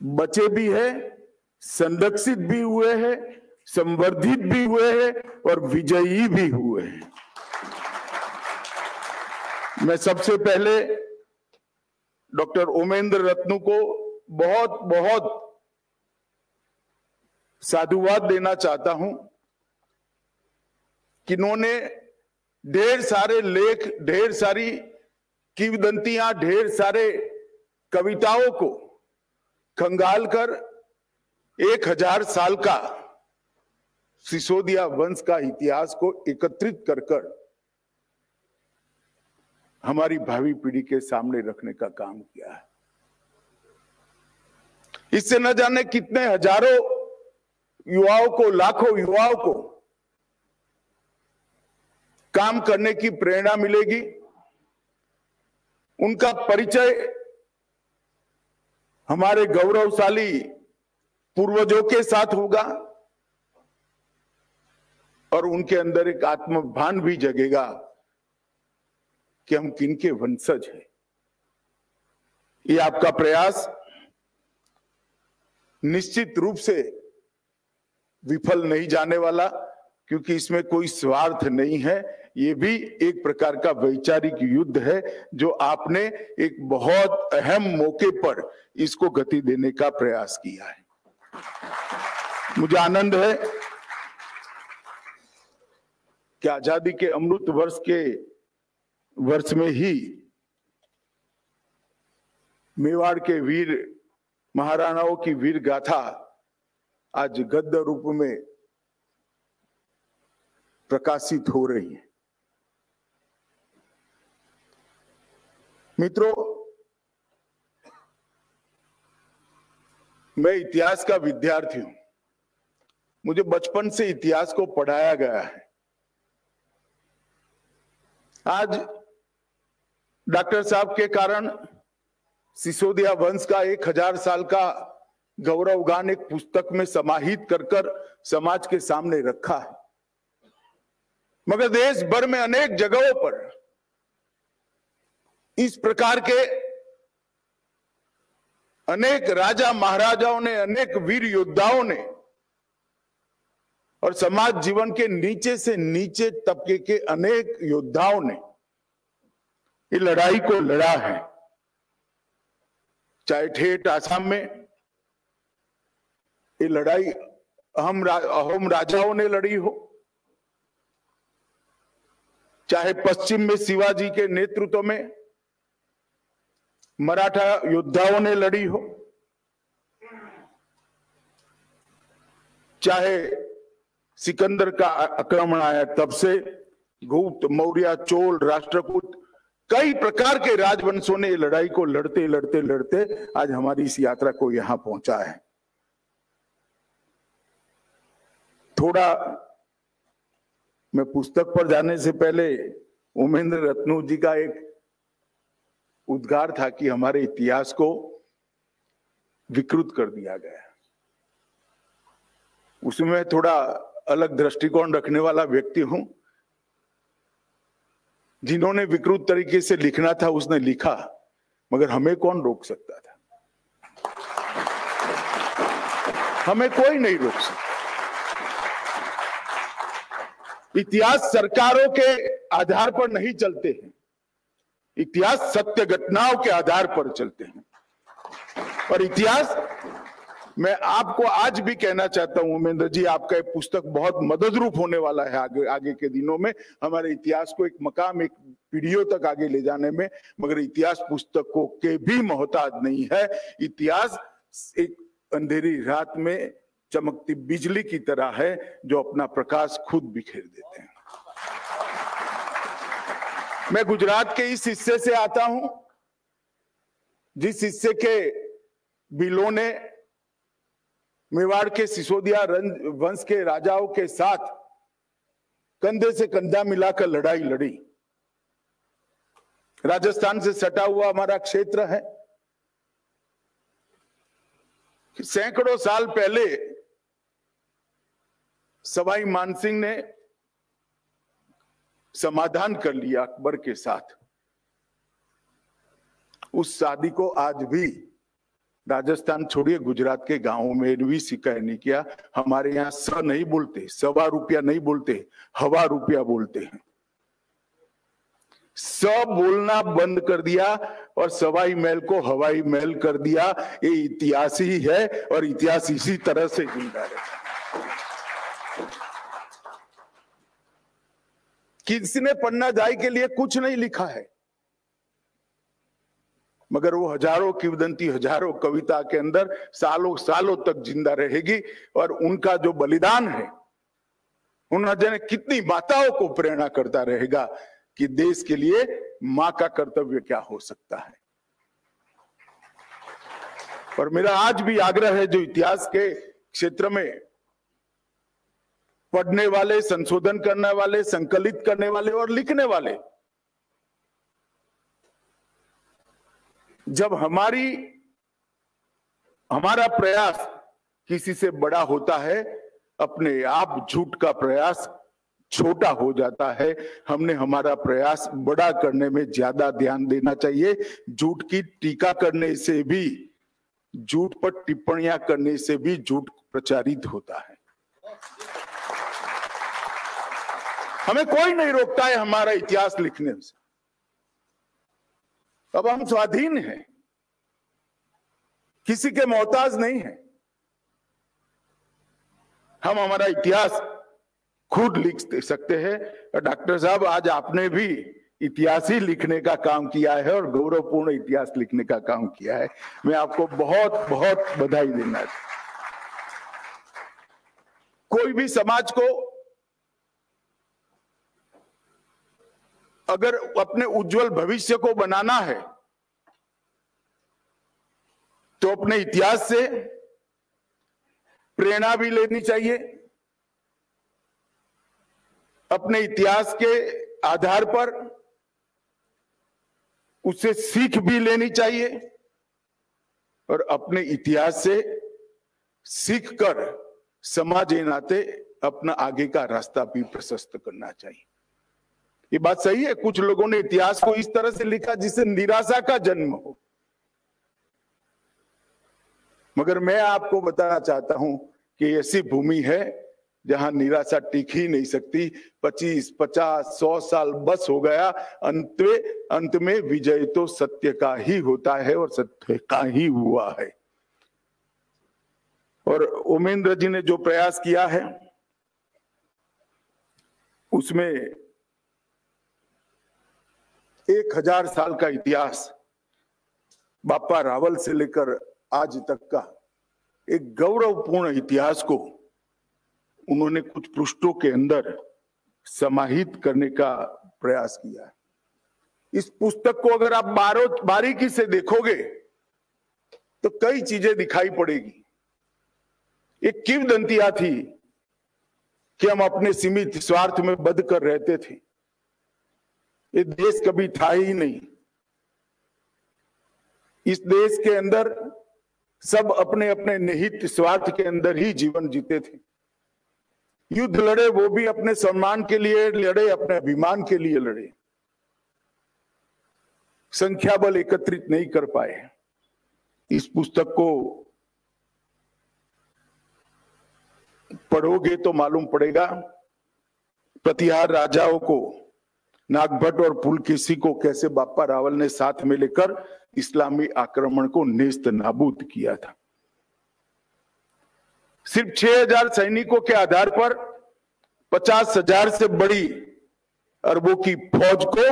बचे भी है, संरक्षित भी हुए हैं, संवर्धित भी हुए हैं और विजयी भी हुए हैं। मैं सबसे पहले डॉक्टर ओमेंद्र रत्नू को बहुत बहुत साधुवाद देना चाहता हूं कि इन्होंने ढेर सारे लेख, ढेर सारी किंवदंतियां, ढेर सारे कविताओं को खंगाल कर 1000 साल का सिसोदिया वंश का इतिहास को एकत्रित कर हमारी भावी पीढ़ी के सामने रखने का काम किया है। इससे न जाने कितने हजारों युवाओं को, लाखों युवाओं को काम करने की प्रेरणा मिलेगी। उनका परिचय हमारे गौरवशाली पूर्वजों के साथ होगा और उनके अंदर एक आत्मभान भी जगेगा कि हम किनके वंशज हैं। ये आपका प्रयास निश्चित रूप से विफल नहीं जाने वाला, क्योंकि इसमें कोई स्वार्थ नहीं है। ये भी एक प्रकार का वैचारिक युद्ध है जो आपने एक बहुत अहम मौके पर इसको गति देने का प्रयास किया है। मुझे आनंद है कि आजादी के अमृत वर्ष में ही मेवाड़ के वीर महाराणाओं की वीर गाथा आज गद्य रूप में प्रकाशित हो रही है। मित्रों, मैं इतिहास का विद्यार्थी हूं। मुझे बचपन से इतिहास को पढ़ाया गया है। आज डॉक्टर साहब के कारण सिसोदिया वंश का 1000 साल का गौरवगान एक पुस्तक में समाहित कर समाज के सामने रखा है, मगर देश भर में अनेक जगहों पर इस प्रकार के अनेक राजा महाराजाओं ने, अनेक वीर योद्धाओं ने और समाज जीवन के नीचे से नीचे तबके के अनेक योद्धाओं ने ये लड़ाई को लड़ा है। चाहे ठेठ आसाम में ये लड़ाई अहोम राजाओं ने लड़ी हो, चाहे पश्चिम में शिवाजी के नेतृत्व में मराठा योद्धाओं ने लड़ी हो, चाहे सिकंदर का आक्रमण आया तब से गुप्त, मौर्य, चोल, राष्ट्रकूट, कई प्रकार के राजवंशों ने लड़ाई को लड़ते लड़ते लड़ते आज हमारी इस यात्रा को यहां पहुंचा है। थोड़ा मैं पुस्तक पर जाने से पहले उमेंद्र रत्नू जी का एक उद्गार था कि हमारे इतिहास को विकृत कर दिया गया। उसमें थोड़ा अलग दृष्टिकोण रखने वाला व्यक्ति हूं। जिन्होंने विकृत तरीके से लिखना था उसने लिखा, मगर हमें कौन रोक सकता था? हमें कोई नहीं रोक सकता। इतिहास सरकारों के आधार पर नहीं चलते हैं, इतिहास सत्य घटनाओं के आधार पर चलते हैं। और इतिहास, मैं आपको आज भी कहना चाहता हूं उमेंद्र जी, आपका एक पुस्तक बहुत मददरूप होने वाला है आगे के दिनों में हमारे इतिहास को एक मकाम, एक पीढ़ियों तक आगे ले जाने में। मगर इतिहास पुस्तकों के भी मोहताज नहीं है। इतिहास एक अंधेरी रात में चमकती बिजली की तरह है जो अपना प्रकाश खुद बिखेर देते हैं। मैं गुजरात के इस हिस्से से आता हूं जिस हिस्से के बिलों ने मेवाड़ के सिसोदिया वंश के राजाओं के साथ कंधे से कंधा मिलाकर लड़ाई लड़ी। राजस्थान से सटा हुआ हमारा क्षेत्र है। सैकड़ों साल पहले सवाई मानसिंह ने समाधान कर लिया अकबर के साथ। उस शादी को आज भी राजस्थान छोड़िए, गुजरात के गांवों में भी स्वीकार नहीं किया। हमारे यहाँ स नहीं बोलते, सवा रुपया नहीं बोलते, हवा रुपया बोलते हैं। सब बोलना बंद कर दिया और सवाई महल को हवाई महल कर दिया। ये इतिहास ही है और इतिहास इसी तरह से जिंदा रहेगा। किसी ने पन्ना जाई के लिए कुछ नहीं लिखा है, मगर वो हजारों किंवदंती, हजारों कविता के अंदर सालों सालों तक जिंदा रहेगी। और उनका जो बलिदान है, उन्होंने कितनी माताओं को प्रेरणा करता रहेगा कि देश के लिए मां का कर्तव्य क्या हो सकता है। और मेरा आज भी आग्रह है, जो इतिहास के क्षेत्र में पढ़ने वाले, संशोधन करने वाले, संकलित करने वाले और लिखने वाले, जब हमारा प्रयास किसी से बड़ा होता है, अपने आप झूठ का प्रयास छोटा हो जाता है। हमने हमारा प्रयास बड़ा करने में ज्यादा ध्यान देना चाहिए। झूठ की टीका करने से भी, झूठ पर टिप्पणियां करने से भी झूठ प्रचारित होता है। हमें कोई नहीं रोकता है हमारा इतिहास लिखने से। अब हम स्वाधीन हैं, किसी के मोहताज नहीं है। हम हमारा इतिहास खुद लिख सकते हैं। और डॉक्टर साहब, आज आपने भी इतिहास ही लिखने का काम किया है और गौरवपूर्ण इतिहास लिखने का काम किया है। मैं आपको बहुत बहुत बधाई देना चाहता हूं। कोई भी समाज को अगर अपने उज्जवल भविष्य को बनाना है तो अपने इतिहास से प्रेरणा भी लेनी चाहिए, अपने इतिहास के आधार पर उससे सीख भी लेनी चाहिए और अपने इतिहास से सीखकर समाज के नाते अपना आगे का रास्ता भी प्रशस्त करना चाहिए। ये बात सही है, कुछ लोगों ने इतिहास को इस तरह से लिखा जिससे निराशा का जन्म हो, मगर मैं आपको बताना चाहता हूं कि ऐसी भूमि है जहां निराशा टिक ही नहीं सकती। 25, 50, 100 साल बस हो गया, अंत में विजय तो सत्य का ही होता है और सत्य का ही हुआ है। और ओमेंद्र जी ने जो प्रयास किया है उसमें 1000 साल का इतिहास, बापा रावल से लेकर आज तक का एक गौरवपूर्ण इतिहास को उन्होंने कुछ पृष्ठों के अंदर समाहित करने का प्रयास किया है। इस पुस्तक को अगर आप बारीकी से देखोगे तो कई चीजें दिखाई पड़ेगी। एक किंवदंतियां थी कि हम अपने सीमित स्वार्थ में बंध कर रहते थे, ये देश कभी था ही नहीं। इस देश के अंदर सब अपने अपने निहित स्वार्थ के अंदर ही जीवन जीते थे। युद्ध लड़े वो भी अपने सम्मान के लिए लड़े, अपने अभिमान के लिए लड़े, संख्या बल एकत्रित नहीं कर पाए। इस पुस्तक को पढ़ोगे तो मालूम पड़ेगा प्रतिहार राजाओं को, नागभट्ट और पुलकेशी को कैसे बापा रावल ने साथ में लेकर इस्लामी आक्रमण को नेस्त नाबूद किया था। सिर्फ 6000 सैनिकों के आधार पर 50,000 से बड़ी अरबों की फौज को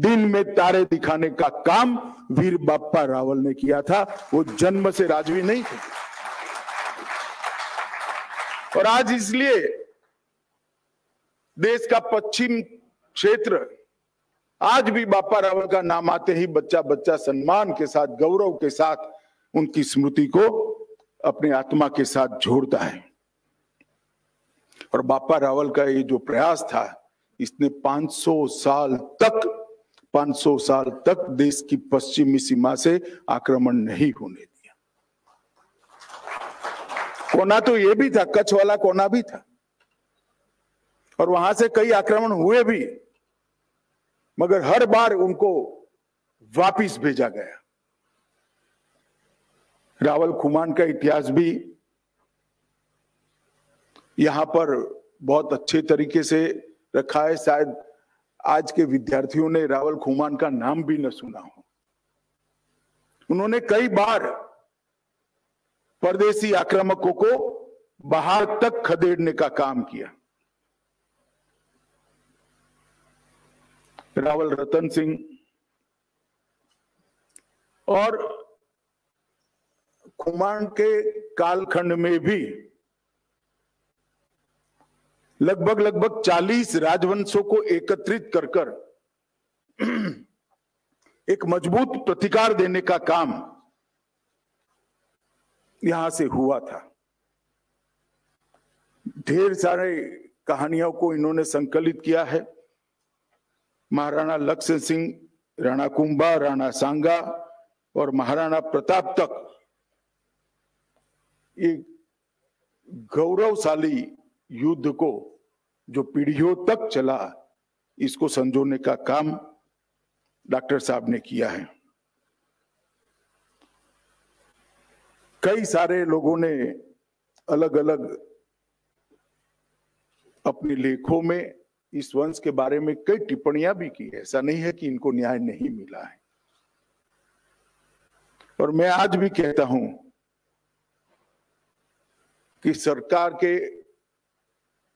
दिन में तारे दिखाने का काम वीर बापा रावल ने किया था। वो जन्म से राजवी नहीं थे। और आज इसलिए देश का पश्चिम क्षेत्र आज भी बापा रावल का नाम आते ही बच्चा बच्चा सम्मान के साथ, गौरव के साथ उनकी स्मृति को अपनी आत्मा के साथ जोड़ता है। और बापा रावल का ये जो प्रयास था, इसने 500 साल तक देश की पश्चिमी सीमा से आक्रमण नहीं होने दिया। कोना तो ये भी था, कच्छ वाला कोना भी था, और वहां से कई आक्रमण हुए भी, मगर हर बार उनको वापिस भेजा गया। रावल खुमान का इतिहास भी यहां पर बहुत अच्छे तरीके से रखा है। शायद आज के विद्यार्थियों ने रावल खुमान का नाम भी न सुना हो। उन्होंने कई बार परदेसी आक्रामकों को बाहर तक खदेड़ने का काम किया। रावल रतन सिंह और खुमान के कालखंड में भी लगभग 40 राजवंशों को एकत्रित कर एक मजबूत प्रतिकार देने का काम यहां से हुआ था। ढेर सारे कहानियों को इन्होंने संकलित किया है। महाराणा लक्ष्मण सिंह, राणा कुंभा, राणा सांगा और महाराणा प्रताप तक एक गौरवशाली युद्ध को जो पीढ़ियों तक चला, इसको संजोने का काम डॉक्टर साहब ने किया है। कई सारे लोगों ने अलग अलग अपने लेखों में इस वंश के बारे में कई टिप्पणियां भी की है। ऐसा नहीं है कि इनको न्याय नहीं मिला है। और मैं आज भी कहता हूं कि सरकार के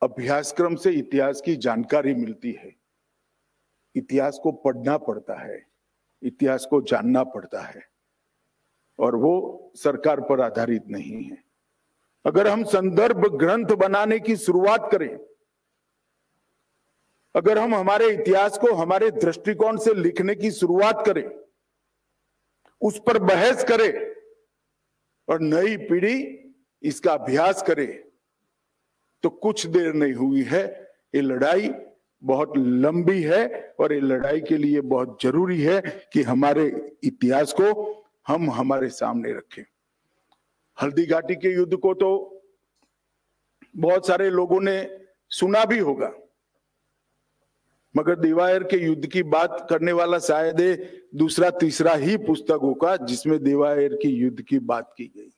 अभ्यासक्रम से इतिहास की जानकारी मिलती है। इतिहास को पढ़ना पड़ता है, इतिहास को जानना पड़ता है, और वो सरकार पर आधारित नहीं है। अगर हम संदर्भ ग्रंथ बनाने की शुरुआत करें, अगर हम हमारे इतिहास को हमारे दृष्टिकोण से लिखने की शुरुआत करें, उस पर बहस करें और नई पीढ़ी इसका अभ्यास करे, तो कुछ देर नहीं हुई है। ये लड़ाई बहुत लंबी है और ये लड़ाई के लिए बहुत जरूरी है कि हमारे इतिहास को हम हमारे सामने रखें। हल्दी घाटी के युद्ध को तो बहुत सारे लोगों ने सुना भी होगा, मगर देवायर के युद्ध की बात करने वाला शायद दूसरा तीसरा ही पुस्तक होगा जिसमें देवायर के युद्ध की बात की गई।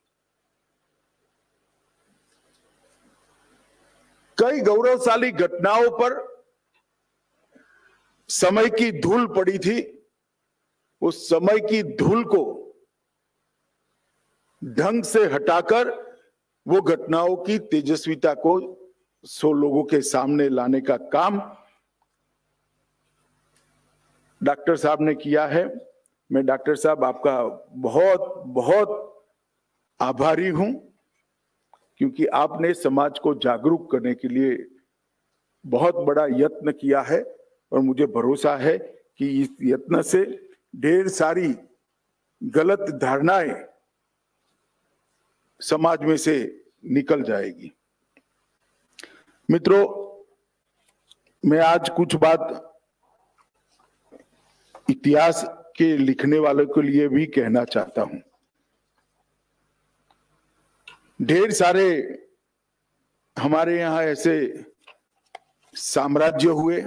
कई गौरवशाली घटनाओं पर समय की धूल पड़ी थी। उस समय की धूल को ढंग से हटाकर वो घटनाओं की तेजस्विता को 100 लोगों के सामने लाने का काम डॉक्टर साहब ने किया है। मैं डॉक्टर साहब आपका बहुत बहुत आभारी हूं, क्योंकि आपने समाज को जागरूक करने के लिए बहुत बड़ा यत्न किया है और मुझे भरोसा है कि इस यत्न से ढेर सारी गलत धारणाएं समाज में से निकल जाएगी। मित्रों, मैं आज कुछ बात इतिहास के लिखने वालों के लिए भी कहना चाहता हूं। ढेर सारे हमारे यहां ऐसे साम्राज्य हुए,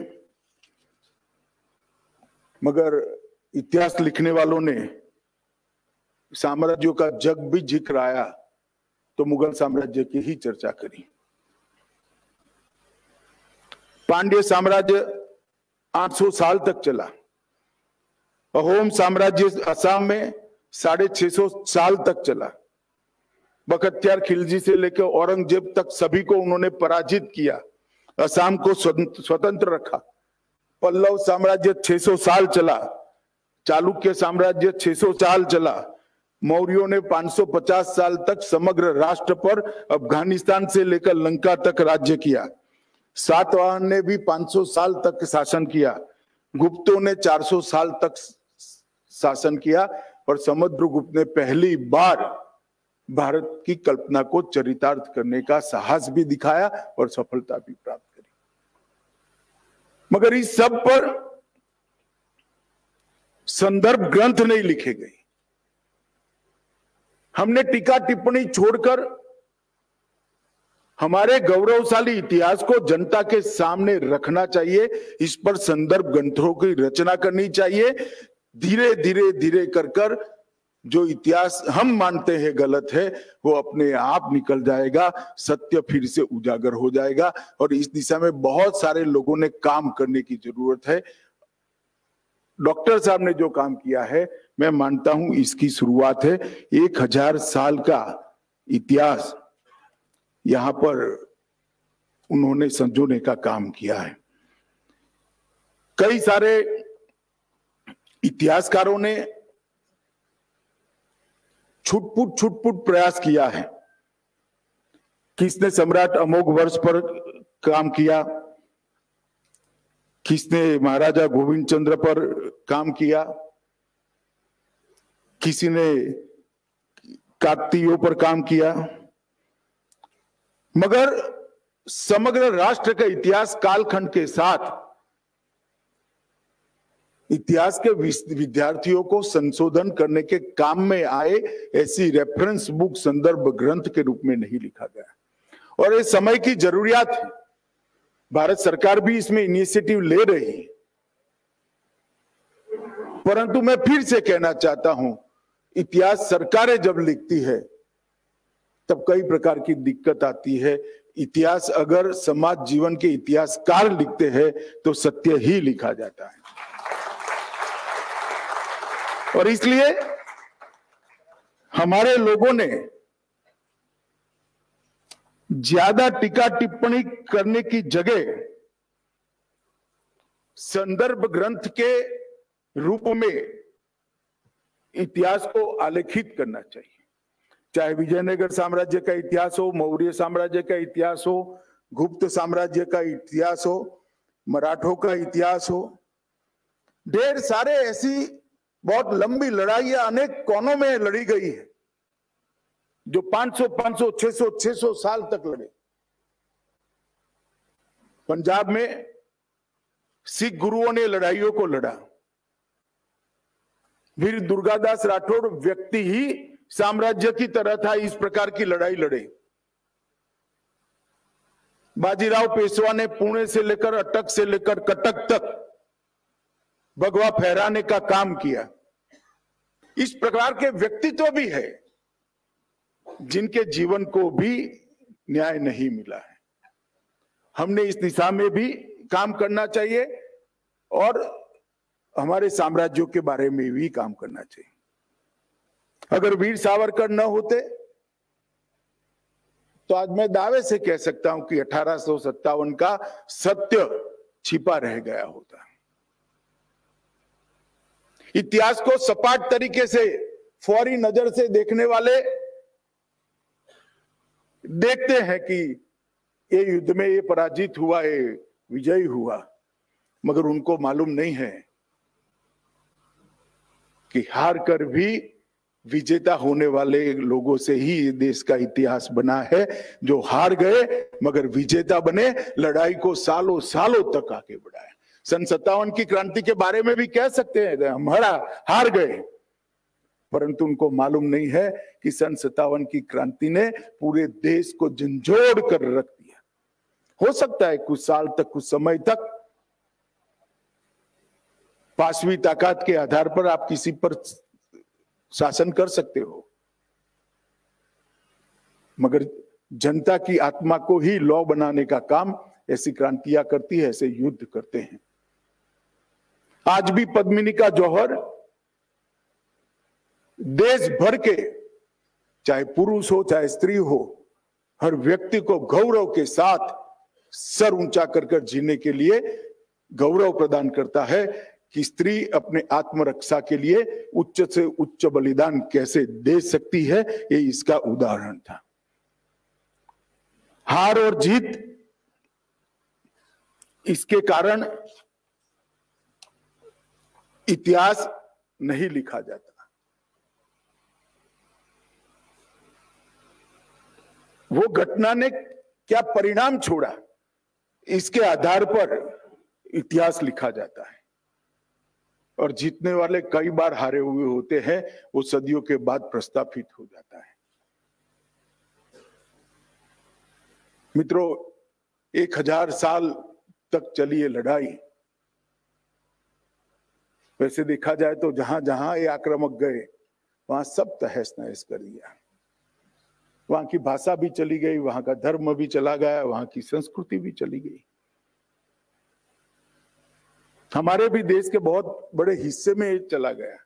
मगर इतिहास लिखने वालों ने साम्राज्यों का जब भी जिक्र आया तो मुगल साम्राज्य की ही चर्चा करी। पांड्य साम्राज्य 800 साल तक चला। अहोम साम्राज्य असम में 650 साल तक चला। बख्तियार खिलजी से लेकर औरंगजेब तक सभी को उन्होंने पराजित किया, असम को स्वतंत्र रखा। पल्लव साम्राज्य 600 साल चला। चालुक्य साम्राज्य 600 साल चला। मौर्यों ने 550 साल तक समग्र राष्ट्र पर अफगानिस्तान से लेकर लंका तक राज्य किया। सातवाहन ने भी 500 साल तक शासन किया। गुप्तों ने 400 साल तक शासन किया और समुद्रगुप्त ने पहली बार भारत की कल्पना को चरितार्थ करने का साहस भी दिखाया और सफलता भी प्राप्त करी। मगर इस सब पर संदर्भ ग्रंथ नहीं लिखे गए। हमने टीका टिप्पणी छोड़कर हमारे गौरवशाली इतिहास को जनता के सामने रखना चाहिए। इस पर संदर्भ ग्रंथों की रचना करनी चाहिए। धीरे धीरे धीरे कर जो इतिहास हम मानते हैं गलत है, वो अपने आप निकल जाएगा, सत्य फिर से उजागर हो जाएगा। और इस दिशा में बहुत सारे लोगों ने काम करने की जरूरत है। डॉक्टर साहब ने जो काम किया है, मैं मानता हूं इसकी शुरुआत है। 1000 साल का इतिहास यहां पर उन्होंने संजोने का काम किया है। कई सारे इतिहासकारों ने छुटपुट प्रयास किया है। किसने सम्राट अमोघ वर्ष पर काम किया, किसने महाराजा गोविंद चंद्र पर काम किया, किसी ने काकतीयों पर काम किया। मगर समग्र राष्ट्र का इतिहास कालखंड के साथ इतिहास के विद्यार्थियों को संशोधन करने के काम में आए ऐसी रेफरेंस बुक, संदर्भ ग्रंथ के रूप में नहीं लिखा गया। और ये समय की जरूरियात है। भारत सरकार भी इसमें इनिशिएटिव ले रही है। परंतु मैं फिर से कहना चाहता हूं, इतिहास सरकारें जब लिखती है तब कई प्रकार की दिक्कत आती है। इतिहास अगर समाज जीवन के इतिहासकार लिखते हैं तो सत्य ही लिखा जाता है। और इसलिए हमारे लोगों ने ज्यादा टीका टिप्पणी करने की जगह संदर्भ ग्रंथ के रूप में इतिहास को आलेखित करना चाहिए। चाहे विजयनगर साम्राज्य का इतिहास हो, मौर्य साम्राज्य का इतिहास हो, गुप्त साम्राज्य का इतिहास हो, मराठों का इतिहास हो, ढेर सारे ऐसी बहुत लंबी लड़ाइयां अनेक कोनों में लड़ी गई है जो 500, 600 साल तक लड़े। पंजाब में सिख गुरुओं ने लड़ाइयों को लड़ा। वीर दुर्गादास राठौड़ व्यक्ति ही साम्राज्य की तरह था, इस प्रकार की लड़ाई लड़े। बाजीराव पेशवा ने पुणे से लेकर अटक से लेकर कटक तक भगवा फहराने का काम किया। इस प्रकार के व्यक्तित्व भी है जिनके जीवन को भी न्याय नहीं मिला है। हमने इस दिशा में भी काम करना चाहिए और हमारे साम्राज्यों के बारे में भी काम करना चाहिए। अगर वीर सावरकर न होते तो आज मैं दावे से कह सकता हूं कि 1857 का सत्य छिपा रह गया होता। इतिहास को सपाट तरीके से फौरी नजर से देखने वाले देखते हैं कि ये युद्ध में ये पराजित हुआ, ये विजयी हुआ, मगर उनको मालूम नहीं है कि हार कर भी विजेता होने वाले लोगों से ही देश का इतिहास बना है, जो हार गए मगर विजेता बने, लड़ाई को सालों सालों तक आगे बढ़ाए। सन 57 की क्रांति के बारे में भी कह सकते हैं हम हार गए, परंतु उनको मालूम नहीं है कि सन 57 की क्रांति ने पूरे देश को झंझोड़ कर रख दिया। हो सकता है कुछ साल तक, कुछ समय तक पांचवी ताकत के आधार पर आप किसी पर शासन कर सकते हो, मगर जनता की आत्मा को ही लौ बनाने का काम ऐसी क्रांतियां करती है, ऐसे युद्ध करते हैं। आज भी पद्मिनी का जौहर देश भर के, चाहे पुरुष हो चाहे स्त्री हो, हर व्यक्ति को गौरव के साथ सर ऊंचा कर जीने के लिए गौरव प्रदान करता है कि स्त्री अपने आत्मरक्षा के लिए उच्च से उच्च बलिदान कैसे दे सकती है। ये इसका उदाहरण था। हार और जीत इसके कारण इतिहास नहीं लिखा जाता। वो घटना ने क्या परिणाम छोड़ा, इसके आधार पर इतिहास लिखा जाता है। और जीतने वाले कई बार हारे हुए होते हैं, वो सदियों के बाद प्रस्थापित हो जाता है। मित्रों, 1000 साल तक चली ये लड़ाई। वैसे देखा जाए तो जहां जहां ये आक्रामक गए वहां सब तहस नहस कर दिया। वहां की भाषा भी चली गई, वहां का धर्म भी चला गया, वहां की संस्कृति भी चली गई। हमारे भी देश के बहुत बड़े हिस्से में ये चला गया,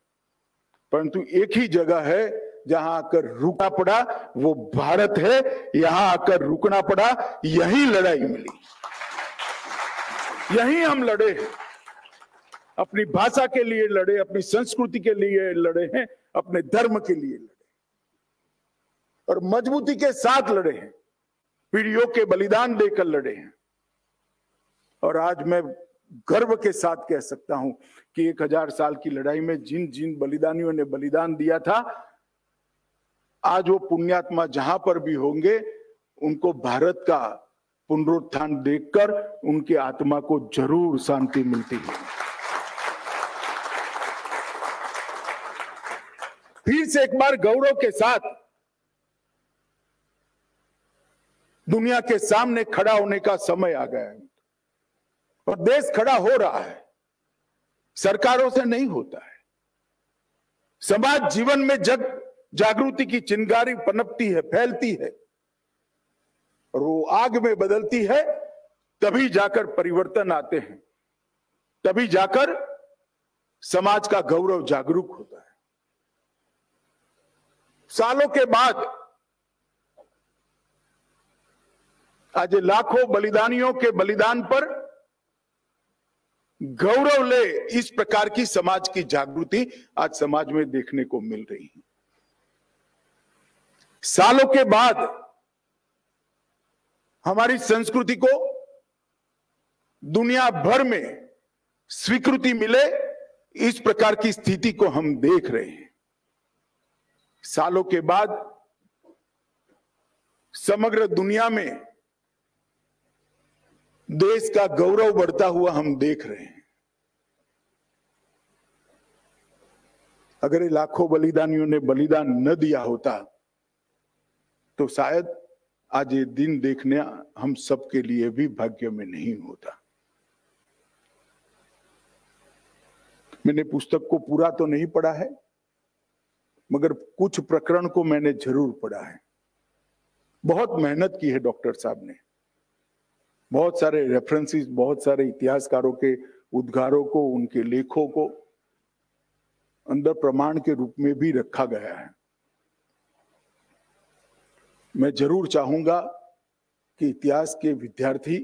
परंतु एक ही जगह है जहां आकर रुकना पड़ा, वो भारत है। यहां आकर रुकना पड़ा, यही लड़ाई मिली, यही हम लड़े, अपनी भाषा के लिए लड़े, अपनी संस्कृति के लिए लड़े हैं, अपने धर्म के लिए लड़े और मजबूती के साथ लड़े हैं, पीढ़ियों के बलिदान देकर लड़े हैं। और आज मैं गर्व के साथ कह सकता हूं कि 1000 साल की लड़ाई में जिन जिन बलिदानियों ने बलिदान दिया था, आज वो पुण्यात्मा जहां पर भी होंगे, उनको भारत का पुनरुत्थान देखकर उनकी आत्मा को जरूर शांति मिलती है। फिर से एक बार गौरव के साथ दुनिया के सामने खड़ा होने का समय आ गया है और देश खड़ा हो रहा है। सरकारों से नहीं होता है, समाज जीवन में जग जागृति की चिंगारी पनपती है, फैलती है। और वो आग में बदलती है, तभी जाकर परिवर्तन आते हैं, तभी जाकर समाज का गौरव जागरूक होता है। सालों के बाद आज लाखों बलिदानियों के बलिदान पर गौरव ले, इस प्रकार की समाज की जागृति आज समाज में देखने को मिल रही है। सालों के बाद हमारी संस्कृति को दुनिया भर में स्वीकृति मिले, इस प्रकार की स्थिति को हम देख रहे हैं। सालों के बाद समग्र दुनिया में देश का गौरव बढ़ता हुआ हम देख रहे हैं। अगर ये लाखों बलिदानियों ने बलिदान न दिया होता तो शायद आज ये दिन देखने हम सबके लिए भी भाग्य में नहीं होता। मैंने पुस्तक को पूरा तो नहीं पढ़ा है, मगर कुछ प्रकरण को मैंने जरूर पढ़ा है। बहुत मेहनत की है डॉक्टर साहब ने, बहुत सारे रेफरेंसेस, बहुत सारे इतिहासकारों के उद्गारों को, उनके लेखों को अंदर प्रमाण के रूप में भी रखा गया है। मैं जरूर चाहूंगा कि इतिहास के विद्यार्थी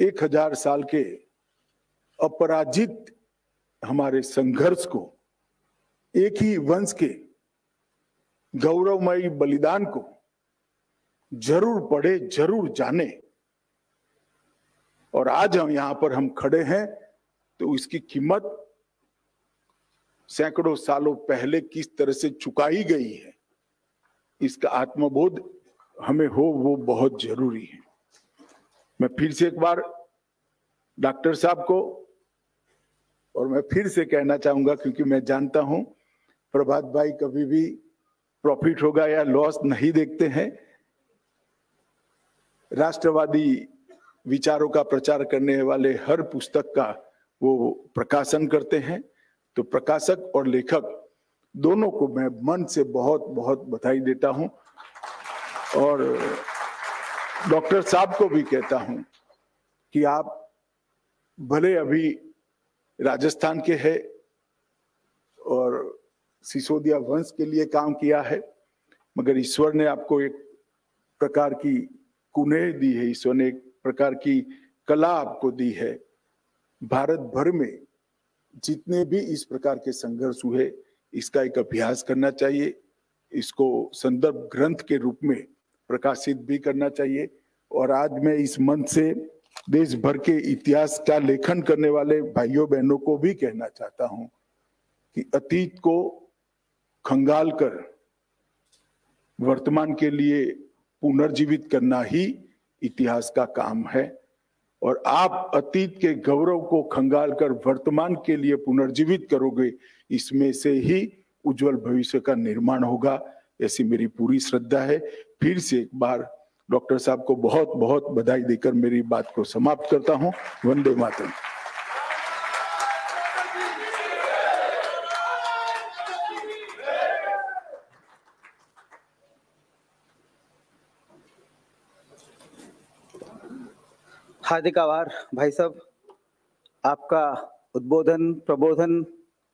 1000 साल के अपराजित हमारे संघर्ष को, एक ही वंश के गौरवमयी बलिदान को जरूर पढ़े, जरूर जाने। और आज हम यहां पर हम खड़े हैं तो इसकी कीमत सैकड़ों सालों पहले किस तरह से चुकाई गई है, इसका आत्मबोध हमें हो, वो बहुत जरूरी है। मैं फिर से एक बार डॉक्टर साहब को, और मैं फिर से कहना चाहूंगा, क्योंकि मैं जानता हूं प्रभात भाई कभी भी प्रॉफिट होगा या लॉस नहीं देखते हैं। राष्ट्रवादी विचारों का प्रचार करने वाले हर पुस्तक का वो प्रकाशन करते हैं, तो प्रकाशक और लेखक दोनों को मैं मन से बहुत बहुत बधाई देता हूं। और डॉक्टर साहब को भी कहता हूं कि आप भले अभी राजस्थान के हैं और सिसोदिया वंश के लिए काम किया है, मगर ईश्वर ने आपको एक प्रकार की कुनेह दी है, ईश्वर ने एक प्रकार की कला आपको दी है। भारत भर में जितने भी इस प्रकार के संघर्ष हुए, इसका एक अभ्यास करना चाहिए, इसको संदर्भ ग्रंथ के रूप में प्रकाशित भी करना चाहिए। और आज मैं इस मंच से देश भर के इतिहास का लेखन करने वाले भाइयों बहनों को भी कहना चाहता हूं कि अतीत को खंगाल कर वर्तमान के लिए पुनर्जीवित करना ही इतिहास का काम है। और आप अतीत के गौरव को खंगाल कर वर्तमान के लिए पुनर्जीवित करोगे, इसमें से ही उज्जवल भविष्य का निर्माण होगा, ऐसी मेरी पूरी श्रद्धा है। फिर से एक बार डॉक्टर साहब को बहुत बहुत बधाई देकर मेरी बात को समाप्त करता हूं। वंदे मातरम। हार्दिक आभार भाई साहब, आपका उद्बोधन प्रबोधन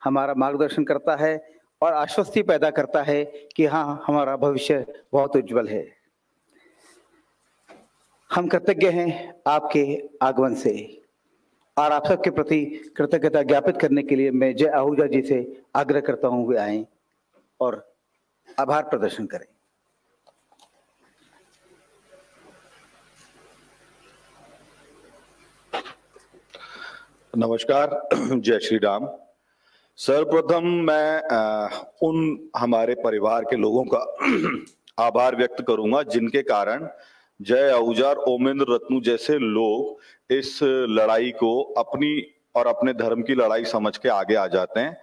हमारा मार्गदर्शन करता है और आश्वस्ति पैदा करता है कि हाँ, हमारा भविष्य बहुत उज्जवल है। हम कृतज्ञ हैं आपके आगमन से और आप सबके प्रति कृतज्ञता ज्ञापित करने के लिए मैं जय आहूजा जी से आग्रह करता हूं वे आएं और आभार प्रदर्शन करें। नमस्कार, जय श्री राम। सर्वप्रथम मैं उन हमारे परिवार के लोगों का आभार व्यक्त करूंगा जिनके कारण जय आहूजा और ओमेंद्र रत्नू जैसे लोग इस लड़ाई को अपनी और अपने धर्म की लड़ाई समझ के आगे आ जाते हैं।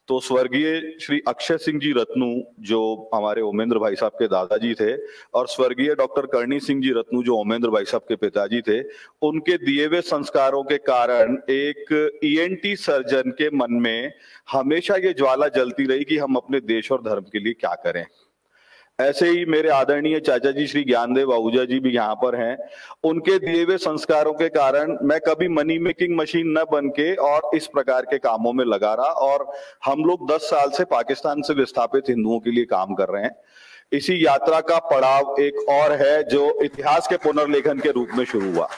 तो स्वर्गीय श्री अक्षय सिंह जी रत्नू, जो हमारे ओमेंद्र भाई साहब के दादाजी थे, और स्वर्गीय डॉक्टर करणी सिंह जी रत्नू, जो ओमेंद्र भाई साहब के पिताजी थे, उनके दिए हुए संस्कारों के कारण एक ईएनटी सर्जन के मन में हमेशा ये ज्वाला जलती रही कि हम अपने देश और धर्म के लिए क्या करें। ऐसे ही मेरे आदरणीय चाचा जी श्री ज्ञानदेव आहूजा जी भी यहाँ पर हैं। उनके दिए हुए संस्कारों के कारण मैं कभी मनी मेकिंग मशीन न बन के और इस प्रकार के कामों में लगा रहा, और हम लोग 10 साल से पाकिस्तान से विस्थापित हिंदुओं के लिए काम कर रहे हैं। इसी यात्रा का पड़ाव एक और है जो इतिहास के पुनर्लेखन के रूप में शुरू हुआ।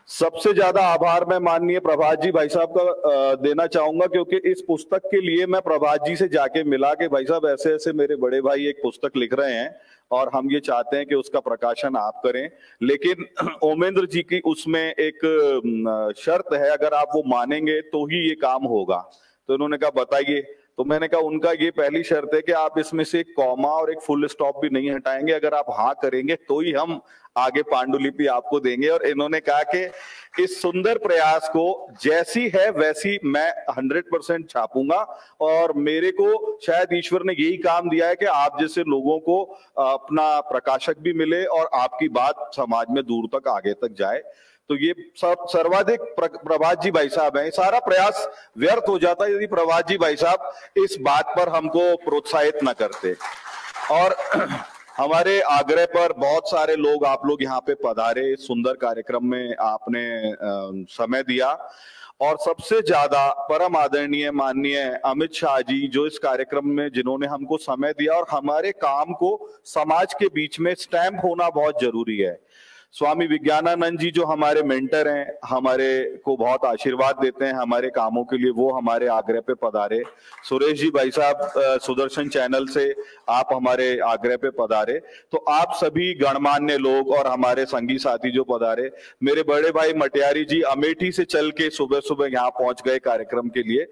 सबसे ज्यादा आभार मैं माननीय प्रभात जी भाई साहब का देना चाहूंगा, क्योंकि इस पुस्तक के लिए मैं प्रभात जी से जाके मिला कि भाई साहब ऐसे ऐसे मेरे बड़े भाई एक पुस्तक लिख रहे हैं और हम ये चाहते हैं कि उसका प्रकाशन आप करें, लेकिन ओमेंद्र जी की उसमें एक शर्त है, अगर आप वो मानेंगे तो ही ये काम होगा। तो उन्होंने कहा बताइए। तो मैंने कहा उनका ये पहली शर्त है कि आप इसमें से एक कॉमा और एक फुल स्टॉप भी नहीं हटाएंगे, अगर आप हाँ करेंगे तो ही हम आगे पांडुलिपि आपको देंगे। और इन्होंने कहा कि इस सुंदर प्रयास को जैसी है वैसी मैं 100% छापूंगा, और मेरे को शायद ईश्वर ने यही काम दिया है कि आप जैसे लोगों को अपना प्रकाशक भी मिले और आपकी बात समाज में दूर तक आगे तक जाए। तो ये सर्वाधिक प्रभात जी भाई साहब हैं। सारा प्रयास व्यर्थ हो जाता यदि प्रभात जी भाई साहब इस बात पर हमको प्रोत्साहित न करते। और हमारे आग्रह पर बहुत सारे लोग, आप लोग यहाँ पे पधारे, सुंदर कार्यक्रम में आपने समय दिया, और सबसे ज्यादा परम आदरणीय माननीय अमित शाह जी जो इस कार्यक्रम में जिन्होंने हमको समय दिया, और हमारे काम को समाज के बीच में स्टैंप होना बहुत जरूरी है। स्वामी विज्ञानानंद जी जो हमारे मेंटर हैं, हमारे को बहुत आशीर्वाद देते हैं हमारे कामों के लिए, वो हमारे आग्रह पे पधारे। सुरेश जी भाई साहब सुदर्शन चैनल से आप हमारे आग्रह पे पधारे। तो आप सभी गणमान्य लोग और हमारे संगी साथी जो पधारे, मेरे बड़े भाई मटियारी जी अमेठी से चल के सुबह सुबह यहाँ पहुंच गए कार्यक्रम के लिए।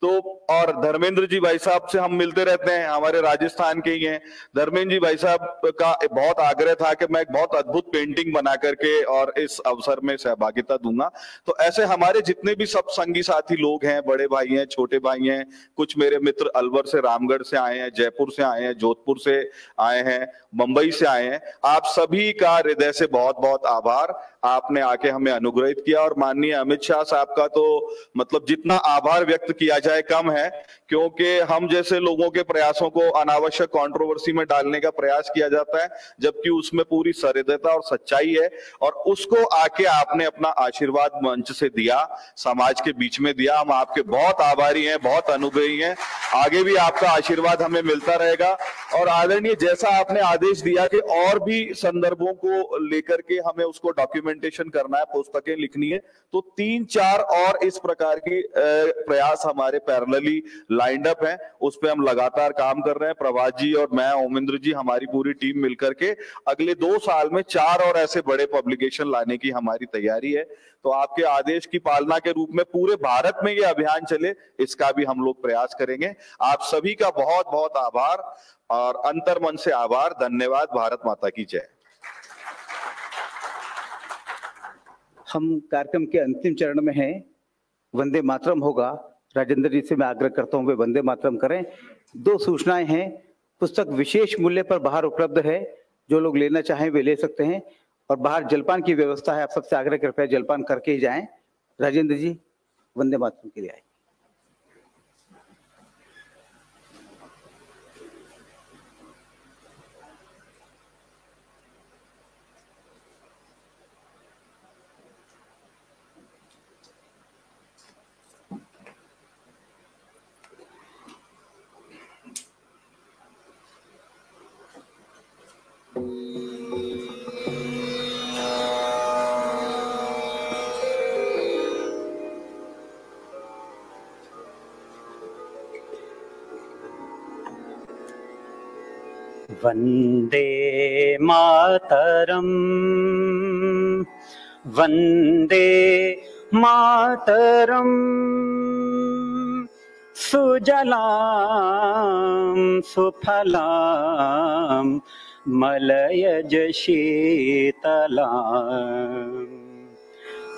तो और धर्मेंद्र जी भाई साहब से हम मिलते रहते हैं, हमारे राजस्थान के ही हैं। धर्मेंद्र जी भाई साहब का बहुत आग्रह था कि मैं एक बहुत अद्भुत पेंटिंग बना करके और इस अवसर में सहभागिता दूंगा। तो ऐसे हमारे जितने भी सब संगी साथी लोग हैं, बड़े भाई हैं, छोटे भाई हैं, कुछ मेरे मित्र अलवर से, रामगढ़ से आए हैं, जयपुर से आए हैं, जोधपुर से आए हैं, मुंबई से आए हैं, आप सभी का हृदय से बहुत बहुत आभार। आपने आके हमें अनुग्रहित किया। और माननीय अमित शाह साहब का तो मतलब जितना आभार व्यक्त किया जाए कम है, क्योंकि हम जैसे लोगों के प्रयासों को अनावश्यक कंट्रोवर्सी में डालने का प्रयास किया जाता है, जबकि उसमें पूरी सहृदयता और सच्चाई है। और उसको आके आपने अपना आशीर्वाद मंच से दिया, समाज के बीच में दिया। हम आपके बहुत आभारी हैं, बहुत अनुभवी हैं। आगे भी आपका आशीर्वाद हमें मिलता रहेगा। और आदरणीय जैसा आपने आदेश दिया कि और भी संदर्भों को लेकर के हमें उसको डॉक्यूमेंटेशन करना है, पुस्तकें लिखनी है, तो 3-4 और इस प्रकार की प्रयास हमारे पैरेलली लाइंड अप हैं। उस पे हम लगातार काम कर रहे हैं। प्रभात जी और मैं, ओमेंद्र जी, हमारी पूरी टीम मिलकर के अगले 2 साल में 4 और ऐसे बड़े पब्लिकेशन लाने की हमारी तैयारी है। तो आपके आदेश की पालना के रूप में पूरे भारत में ये अभियान चले, इसका भी हम लोग प्रयास करेंगे। आप सभी का बहुत बहुत आभार और अंतर्मन से आभार। धन्यवाद। भारत माता की जय। हम कार्यक्रम के अंतिम चरण में हैं। वंदे मातरम होगा। राजेंद्र जी से मैं आग्रह करता हूं वे वंदे मातरम करें। 2 सूचनाएं हैं। पुस्तक विशेष मूल्य पर बाहर उपलब्ध है, जो लोग लेना चाहें वे ले सकते हैं, और बाहर जलपान की व्यवस्था है। आप सबसे आग्रह कृपया जलपान करके ही जाएं। राजेंद्र जी वंदे मातरम के लिए आए। वंदे मातरम, वंदे मातरम, सुजलां सुफलां मलयज शीतलां,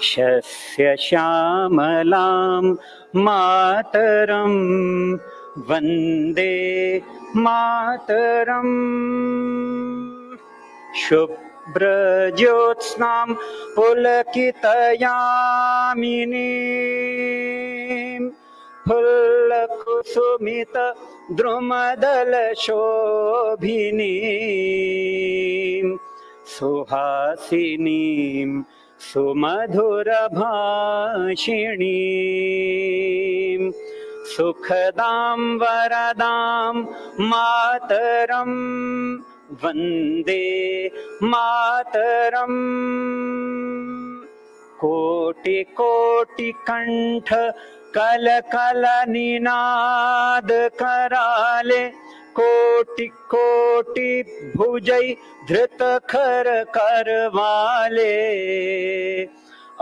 शस्य श्यामलां मातरं वंदे मातरम। शुभ्रज्योत्स्नां पुलकितयामिनीं फुल्ल कुसुमित द्रुमदल शोभिनीं सुहासिनीं सुमधुर भाषिणीं सुखदां वरदां मातरं वन्दे मातरम्। कोटि कोटि कंठ कल कल निनाद कराले, कोटि कोटि भुजै धृत खर करवाले।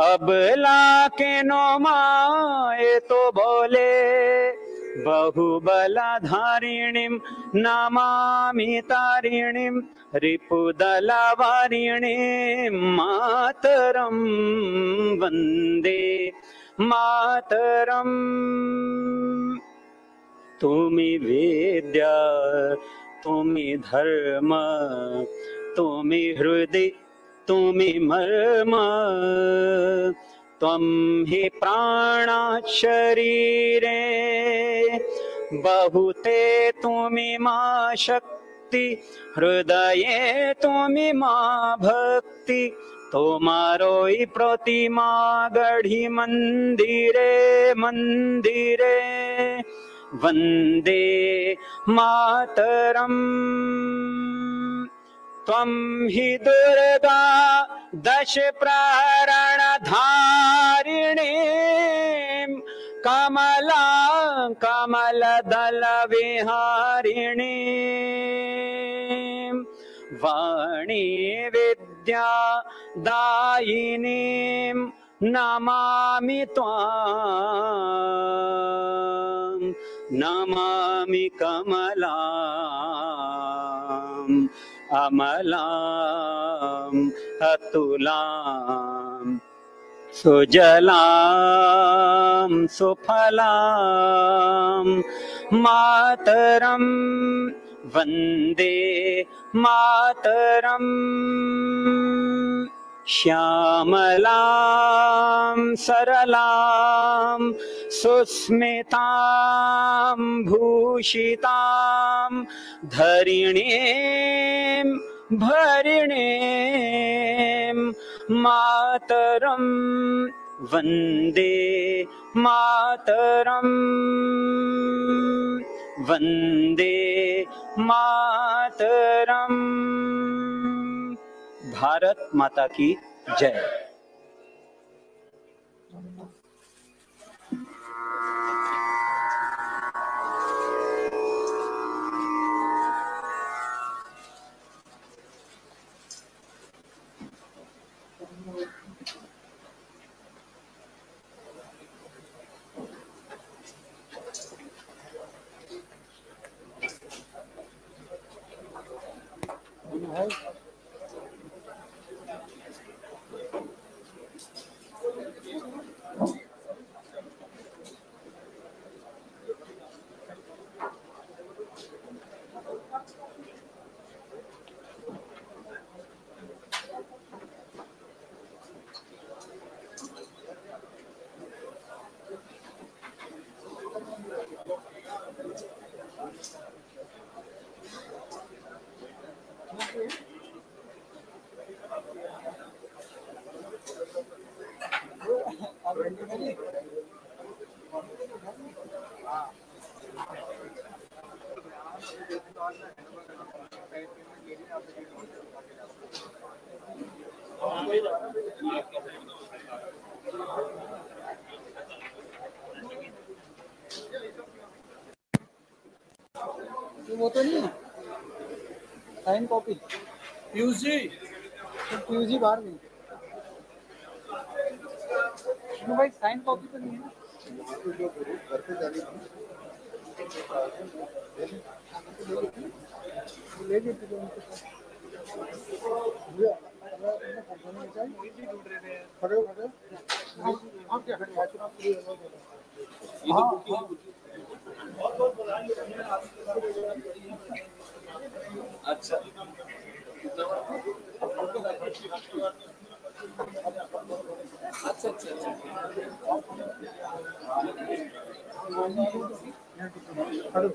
अबला के नो माए तो बोले, बहुबला धारिणीं नमामि तारिणीं रिपुदला वारिणीं मातरं वन्दे मातरम्। तुमि वेद्या तुमि धर्म तुमि हृदि तुमि मर्म, त्वं हि प्राणा शरीरे बहुते तुमि मा शक्ति, हृदये तुमि मा भक्ति। तुम्हारो ही प्रतिमा गढ़ी मंदिरे मंदिरे, वंदे मातरम्। त्वं हि दुर्गा दश प्रहरण धारिणीं, कमला कमलदल विहारिणीं, वाणी विद्या दायिनीं नमामि त्वां, नमामि कमलाम् अमलाम् अतुलाम् सुजलाम् सुफलाम् मातरम् वन्दे मातरम्। श्यामलां सरलां सुस्मितां भूषितां धरिणीं भरिणीं मातरं वन्दे मातरं वन्दे मातरम्। भारत माता की जय। वो तो नहीं है साइन कॉपी यूजी यूजी बाहर नहीं भाई, साइन कॉपी तो नहीं है जो घर पे जानी थी ले गए थे उनके साथ। खड़े हो आप क्या खड़े हाँ अच्छा अच्छा अच्छा अच्छा हेलो